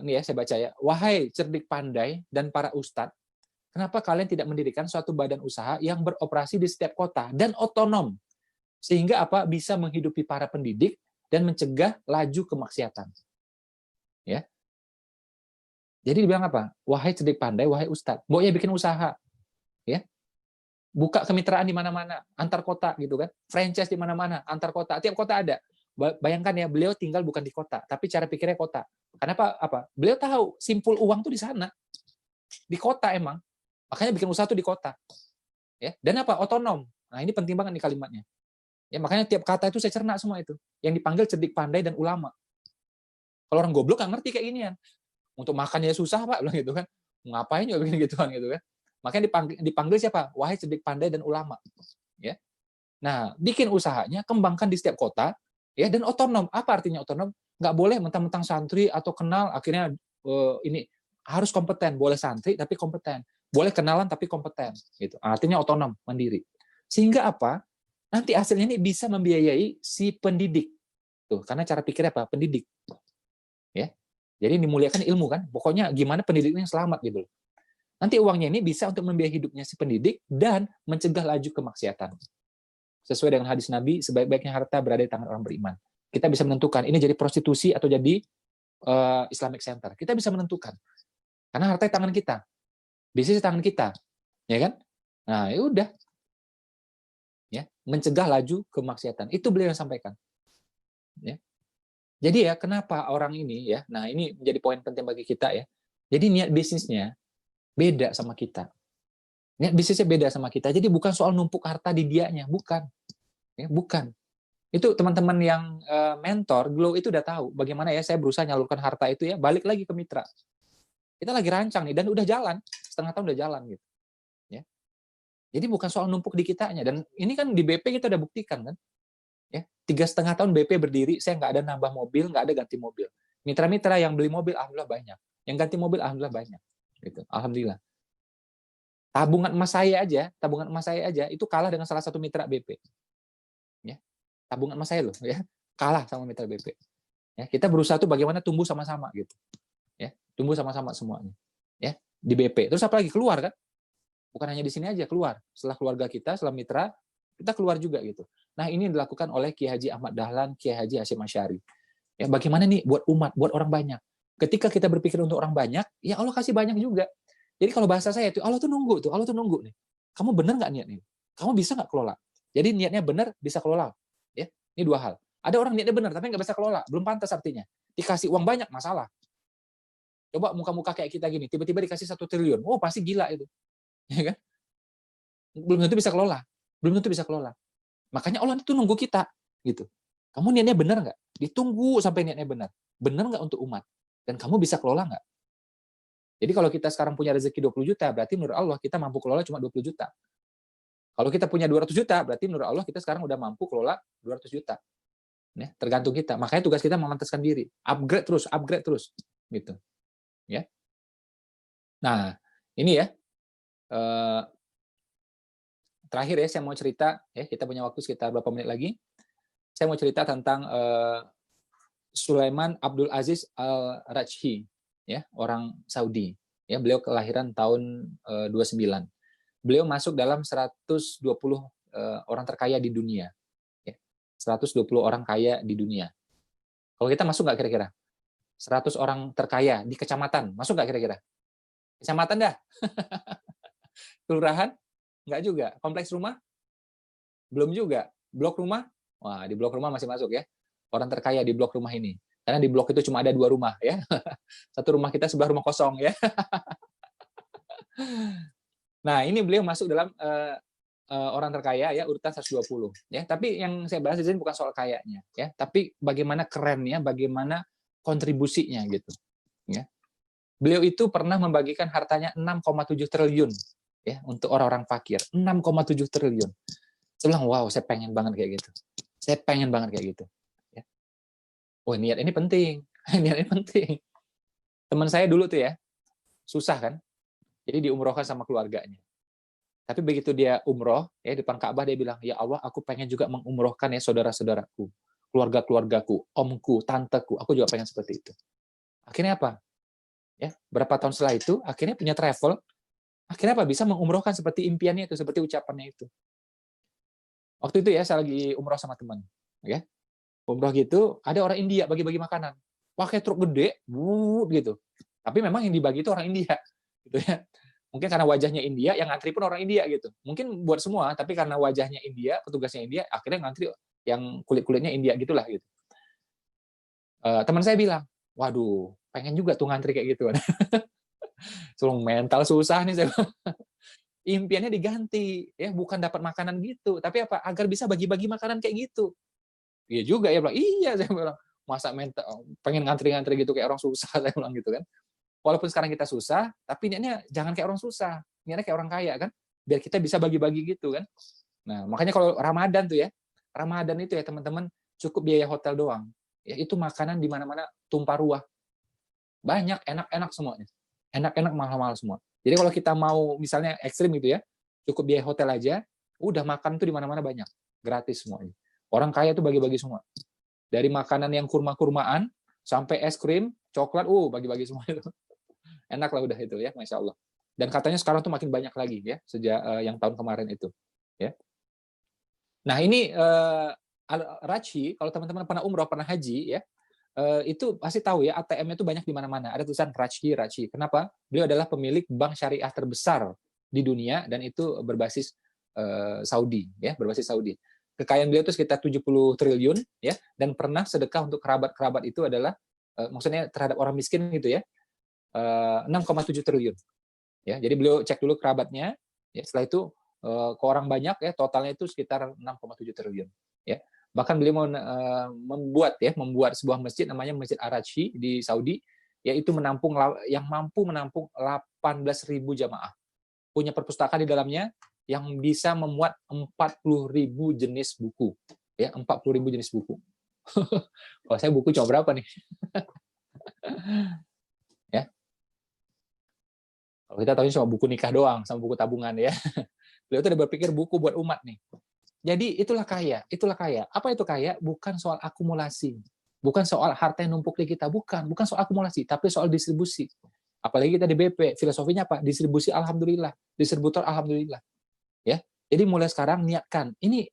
Nih ya, saya baca ya. Wahai cerdik pandai dan para ustadz, kenapa kalian tidak mendirikan suatu badan usaha yang beroperasi di setiap kota dan otonom, sehingga apa bisa menghidupi para pendidik dan mencegah laju kemaksiatan. Ya. Jadi dibilang apa? Wahai cerdik pandai, wahai ustadz, mau ya bikin usaha, ya. Buka kemitraan di mana-mana, antar kota gitu kan. Franchise di mana-mana, antar kota. Tiap kota ada. Bayangkan ya, beliau tinggal bukan di kota, tapi cara pikirnya kota. Kenapa? Apa? Beliau tahu simpul uang tuh di sana. Di kota emang. Makanya bikin usaha tuh di kota. Ya. Dan apa? Otonom. Nah, ini penting banget nih kalimatnya. Ya, makanya tiap kata itu saya cerna semua itu. Yang dipanggil cerdik pandai dan ulama. Kalau orang goblok nggak ngerti kayak ginian. Untuk makannya susah, Pak, bilang gitu kan. Ngapain juga bikin gituan gitu kan. Makanya dipanggil siapa? Wahai cerdik pandai dan ulama. Ya. Nah, bikin usahanya, kembangkan di setiap kota, ya, dan otonom. Apa artinya otonom? Nggak boleh mentang-mentang santri atau kenal, akhirnya ini harus kompeten. Boleh santri tapi kompeten. Boleh kenalan tapi kompeten. Gitu. Artinya otonom, mandiri. Sehingga apa? Nanti hasilnya ini bisa membiayai si pendidik. Tuh, karena cara pikirnya apa? Pendidik. Ya. Jadi dimuliakan ilmu kan. Pokoknya gimana pendidiknya selamat gitu. Nanti uangnya ini bisa untuk membiayai hidupnya si pendidik dan mencegah laju kemaksiatan. Sesuai dengan hadis Nabi, sebaik-baiknya harta berada di tangan orang beriman. Kita bisa menentukan ini jadi prostitusi atau jadi Islamic Center. Kita bisa menentukan. Karena harta di tangan kita. Bisnis di tangan kita. Ya kan? Nah, ya udah. Ya, mencegah laju kemaksiatan. Itu beliau yang sampaikan. Ya. Jadi ya, kenapa orang ini ya? Nah, ini menjadi poin penting bagi kita ya. Jadi niat bisnisnya beda sama kita. Niat bisnisnya beda sama kita. Jadi bukan soal numpuk harta di dianya, bukan. Ya, bukan. Itu teman-teman yang mentor Glow itu udah tahu bagaimana ya saya berusaha nyalurkan harta itu ya, balik lagi ke mitra. Kita lagi rancang nih dan udah jalan, setengah tahun udah jalan gitu. Ya. Jadi bukan soal numpuk di kitanya, dan ini kan di BP kita udah buktikan kan. Ya, 3,5 tahun BP berdiri, saya nggak ada nambah mobil, nggak ada ganti mobil. Mitra-mitra yang beli mobil alhamdulillah banyak, yang ganti mobil alhamdulillah banyak. Gitu. Alhamdulillah. Tabungan emas saya aja itu kalah dengan salah satu mitra BP. Ya. Tabungan emas saya loh, ya kalah sama mitra BP. Ya, kita berusaha tuh bagaimana tumbuh sama-sama gitu. Ya, tumbuh sama-sama semuanya. Ya, di BP. Terus apa lagi? Keluar kan? Bukan hanya di sini aja, keluar. Setelah keluarga kita, setelah mitra, kita keluar juga gitu. Nah, ini dilakukan oleh Kiai Haji Ahmad Dahlan, Kiai Haji Hasyim Asy'ari. Ya, bagaimana nih buat umat, buat orang banyak. Ketika kita berpikir untuk orang banyak, ya Allah kasih banyak juga. Jadi kalau bahasa saya itu Allah tuh nunggu nih. Kamu benar nggak niat ini? Kamu bisa nggak kelola? Jadi niatnya benar, bisa kelola. Ya, ini dua hal. Ada orang niatnya benar tapi nggak bisa kelola, belum pantas artinya. Dikasih uang banyak masalah. Coba muka-muka kayak kita gini, tiba-tiba dikasih 1 triliun, oh pasti gila itu, ya kan? Belum tentu bisa kelola, belum tentu bisa kelola. Makanya Allah itu nunggu kita, gitu. Kamu niatnya benar nggak? Ditunggu sampai niatnya benar nggak untuk umat? Dan kamu bisa kelola nggak? Jadi kalau kita sekarang punya rezeki 20 juta, berarti menurut Allah kita mampu kelola cuma 20 juta. Kalau kita punya 200 juta, berarti menurut Allah kita sekarang udah mampu kelola 200 juta. Ya, tergantung kita. Makanya tugas kita memantaskan diri, upgrade terus, gitu. Ya. Nah, ini ya. Terakhir ya, saya mau cerita. Ya, kita punya waktu sekitar berapa menit lagi. Saya mau cerita tentang Sulaiman Abdul Aziz Al-Rajhi, ya, orang Saudi. Ya, beliau kelahiran tahun 29. Beliau masuk dalam 120 orang terkaya di dunia. Ya, 120 orang kaya di dunia. Kalau kita masuk nggak kira-kira? 100 orang terkaya di kecamatan, masuk nggak kira-kira? Kecamatan dah. Kelurahan? Nggak juga. Kompleks rumah? Belum juga. Blok rumah? Wah, di blok rumah masih masuk ya. Orang terkaya di blok rumah ini. Karena di blok itu cuma ada 2 rumah ya. Satu rumah kita, sebelah rumah kosong ya. Nah, ini beliau masuk dalam orang terkaya ya, urutan 120 ya. Tapi yang saya bahas di sini bukan soal kayanya ya, tapi bagaimana kerennya, bagaimana kontribusinya gitu ya. Beliau itu pernah membagikan hartanya 6,7 triliun ya untuk orang-orang fakir. 6,7 triliun. Saya bilang, wow, saya pengen banget kayak gitu. Saya pengen banget kayak gitu. Ya. Oh, niat ini penting. Niat ini penting. Teman saya dulu tuh ya, susah kan. Jadi diumrohkan sama keluarganya. Tapi begitu dia umroh, ya depan Ka'bah dia bilang, ya Allah, aku pengen juga mengumrohkan ya saudara-saudaraku, keluarga-keluargaku, omku, tanteku, aku juga pengen seperti itu. Akhirnya apa? Ya, berapa tahun setelah itu, akhirnya punya travel, akhirnya apa? Bisa mengumrohkan seperti impiannya itu, seperti ucapannya itu. Waktu itu ya, saya lagi umroh sama teman, ya. Umroh gitu, ada orang India bagi-bagi makanan, pakai truk gede, gitu. Tapi memang yang dibagi itu orang India, gitu ya. Mungkin karena wajahnya India, yang ngantri pun orang India gitu. Mungkin buat semua, tapi karena wajahnya India, petugasnya India, akhirnya ngantri yang kulit-kulitnya India gitulah gitu. Teman saya bilang, waduh, pengen juga tuh ngantri kayak gitu. Suruh mental susah nih saya. Impiannya diganti, ya bukan dapat makanan gitu, tapi apa? Agar bisa bagi-bagi makanan kayak gitu. Iya juga ya, bilang. Iya, saya bilang. Masa mental pengen ngantri-ngantri gitu kayak orang susah, saya bilang gitu kan. Walaupun sekarang kita susah, tapi niatnya jangan kayak orang susah, niatnya kayak orang kaya kan, biar kita bisa bagi-bagi gitu kan. Nah, makanya kalau Ramadan tuh ya, Ramadan itu ya teman-teman, cukup biaya hotel doang. Ya itu makanan di mana-mana tumpah ruah. Banyak, enak-enak semuanya. Enak-enak, mahal-mahal semua. Jadi kalau kita mau misalnya ekstrim gitu ya, cukup biaya hotel aja, udah makan tuh di mana-mana banyak. Gratis semuanya. Orang kaya tuh bagi-bagi semua. Dari makanan yang kurma-kurmaan, sampai es krim, coklat, bagi-bagi semua itu. Enak lah udah itu ya, Masya Allah. Dan katanya sekarang tuh makin banyak lagi ya, sejak yang tahun kemarin itu. Ya. Nah ini Al-Rajhi, kalau teman-teman pernah umroh, pernah haji ya, itu pasti tahu ya, ATM itu banyak di mana-mana. Ada tulisan Rajhi, Rajhi. Kenapa? Beliau adalah pemilik bank syariah terbesar di dunia dan itu berbasis Saudi, ya, berbasis Saudi. Kekayaan beliau itu sekitar 70 triliun, ya, dan pernah sedekah untuk kerabat-kerabat itu adalah, maksudnya terhadap orang miskin gitu ya, 6,7 triliun. Ya, jadi beliau cek dulu kerabatnya, ya, setelah itu ke orang banyak ya, totalnya itu sekitar 6,7 triliun. Ya. Bahkan beliau mau membuat sebuah masjid namanya Masjid Ar-Rajhi di Saudi, yaitu yang mampu menampung 18.000 jamaah. Punya perpustakaan di dalamnya yang bisa memuat 40.000 jenis buku. Ya, 40.000 jenis buku. Kalau saya buku cuma berapa nih? Ya. Kalau kita tahu cuma buku nikah doang sama buku tabungan ya. Beliau itu udah berpikir buku buat umat nih. Jadi itulah kaya, itulah kaya. Apa itu kaya? Bukan soal akumulasi. Bukan soal harta yang numpuk di kita, bukan soal akumulasi, tapi soal distribusi. Apalagi kita di BP, filosofinya apa? Distribusi alhamdulillah, distributor alhamdulillah. Ya. Jadi mulai sekarang niatkan. Ini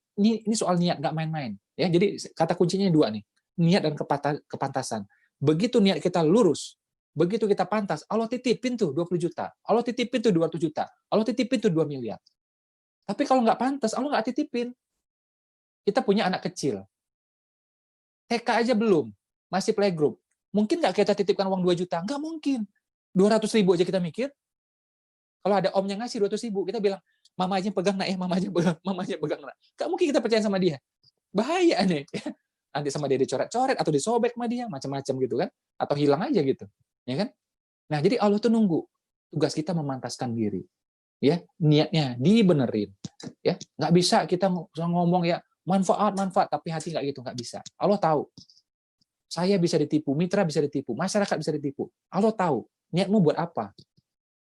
soal niat, nggak main-main. Ya, jadi kata kuncinya dua nih. Niat dan kepantasan. Begitu niat kita lurus, begitu kita pantas, Allah titipin tuh 20 juta. Allah titipin tuh 200 juta. Allah titipin tuh 2 miliar. Tapi kalau nggak pantas, Allah nggak titipin. Kita punya anak kecil. TK aja belum, masih playgroup. Mungkin nggak kita titipkan uang 2 juta? Nggak mungkin. 200.000 aja kita mikir. Kalau ada omnya ngasih 200.000, kita bilang, mama aja pegang nak ya, mama aja pegang nak. Nggak mungkin kita percaya sama dia. Bahaya nih. Nanti sama dia dicoret-coret, atau disobek sama dia, macam-macam gitu kan. Atau hilang aja gitu. Ya kan? Nah, jadi Allah tuh nunggu. Tugas kita memantaskan diri. Ya, niatnya dibenerin. Ya, nggak bisa kita ngomong ya, manfaat, tapi hati nggak gitu, nggak bisa. Allah tahu. Saya bisa ditipu, mitra bisa ditipu, masyarakat bisa ditipu. Allah tahu. Niatmu buat apa?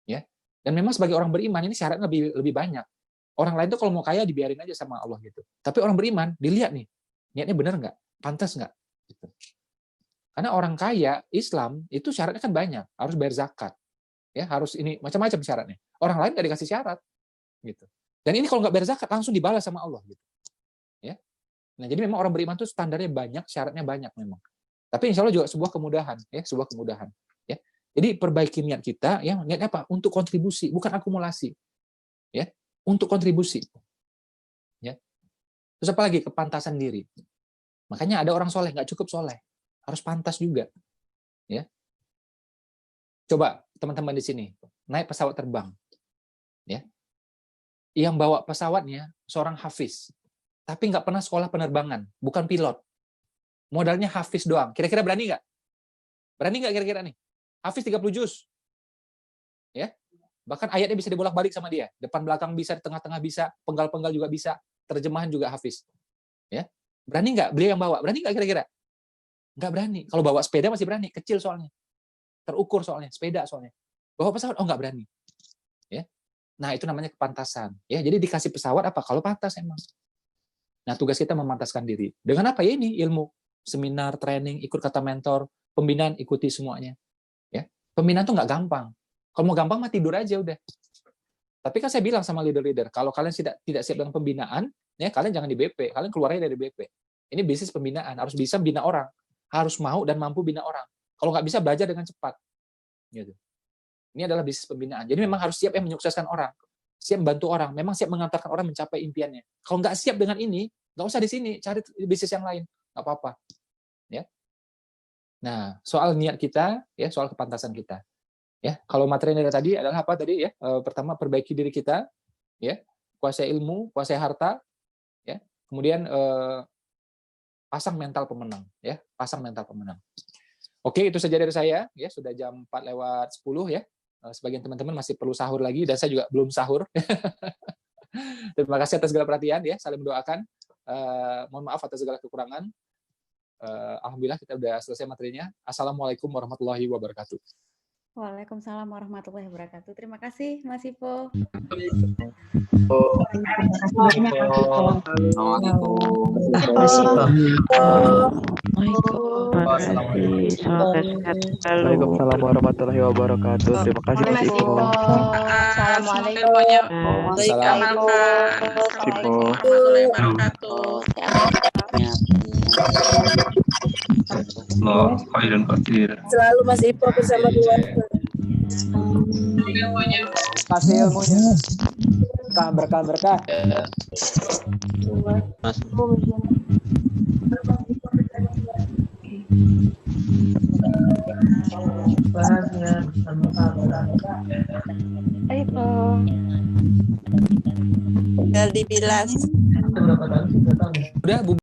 Ya. Dan memang sebagai orang beriman ini syaratnya lebih banyak. Orang lain tuh kalau mau kaya dibiarin aja sama Allah gitu. Tapi orang beriman dilihat nih, niatnya benar nggak? Pantas nggak? Gitu. Karena orang kaya Islam itu syaratnya kan banyak, harus bayar zakat. Ya, harus ini macam-macam syaratnya. Orang lain nggak dikasih syarat. Gitu. Dan ini kalau nggak bayar zakat langsung dibalas sama Allah gitu. Ya. Nah, jadi memang orang beriman itu standarnya banyak, syaratnya banyak memang. Tapi insya Allah juga sebuah kemudahan, ya, sebuah kemudahan. Ya. Jadi perbaiki niat kita, ya, niatnya apa? Untuk kontribusi, bukan akumulasi. Ya, untuk kontribusi. Ya. Terus apa lagi? Kepantasan diri. Makanya ada orang soleh, nggak cukup soleh. Harus pantas juga. Ya. Coba teman-teman di sini, naik pesawat terbang. Ya. Yang bawa pesawatnya seorang hafiz. Tapi nggak pernah sekolah penerbangan, bukan pilot. Modalnya hafiz doang. Kira-kira berani nggak? Berani nggak kira-kira nih? Hafiz 30 juz. Ya. Bahkan ayatnya bisa dibolak-balik sama dia. Depan belakang bisa, di tengah-tengah bisa, penggal-penggal juga bisa, terjemahan juga hafiz. Ya. Berani nggak? Beliau yang bawa. Berani nggak kira-kira? Nggak berani. Kalau bawa sepeda masih berani, kecil soalnya. Terukur soalnya, sepeda soalnya. Bawa pesawat, nggak berani. Ya. Nah, itu namanya kepantasan. Ya, jadi dikasih pesawat apa? Kalau pantas emang. Nah, tugas kita memantaskan diri. Dengan apa ya ini? Ilmu, seminar, training, ikut kata mentor, pembinaan, ikuti semuanya. Ya, pembinaan tuh nggak gampang. Kalau mau gampang mah tidur aja udah. Tapi kan saya bilang sama leader-leader, kalau kalian tidak siap dengan pembinaan, ya kalian jangan di BP, kalian keluarnya dari BP. Ini bisnis pembinaan, harus bisa bina orang, harus mau dan mampu bina orang. Kalau nggak bisa belajar dengan cepat, gitu. Ini adalah bisnis pembinaan. Jadi memang harus siap yang menyukseskan orang, siap membantu orang, memang siap mengantarkan orang mencapai impiannya. Kalau nggak siap dengan ini, nggak usah di sini, cari bisnis yang lain, nggak apa-apa. Ya. Nah, soal niat kita, ya soal kepantasan kita. Ya, kalau materi tadi adalah apa tadi ya? Pertama perbaiki diri kita, ya, kuasai ilmu, kuasai harta, ya. Kemudian pasang mental pemenang, ya, pasang mental pemenang. Oke, itu saja dari saya, ya, sudah jam 4:10 ya. Sebagian teman-teman masih perlu sahur lagi dan saya juga belum sahur. Terima kasih atas segala perhatian ya, saling mendoakan. Mohon maaf atas segala kekurangan. Alhamdulillah kita sudah selesai materinya. Assalamualaikum warahmatullahi wabarakatuh.
Waalaikumsalam warahmatullahi wabarakatuh. Terima kasih, Mas Ipo.
Waalaikumsalam warahmatullahi wabarakatuh. Terima kasih Mas Ipo.
Assalamualaikum.
warahmatullahi wabarakatuh.
Allah khairan katsir.
Selalu Mas Ipo bersama keluarga.
Kasih ilmunya. Berkah.
Mas.
Ipo.
Tinggal dibilas.
Udah, Bu.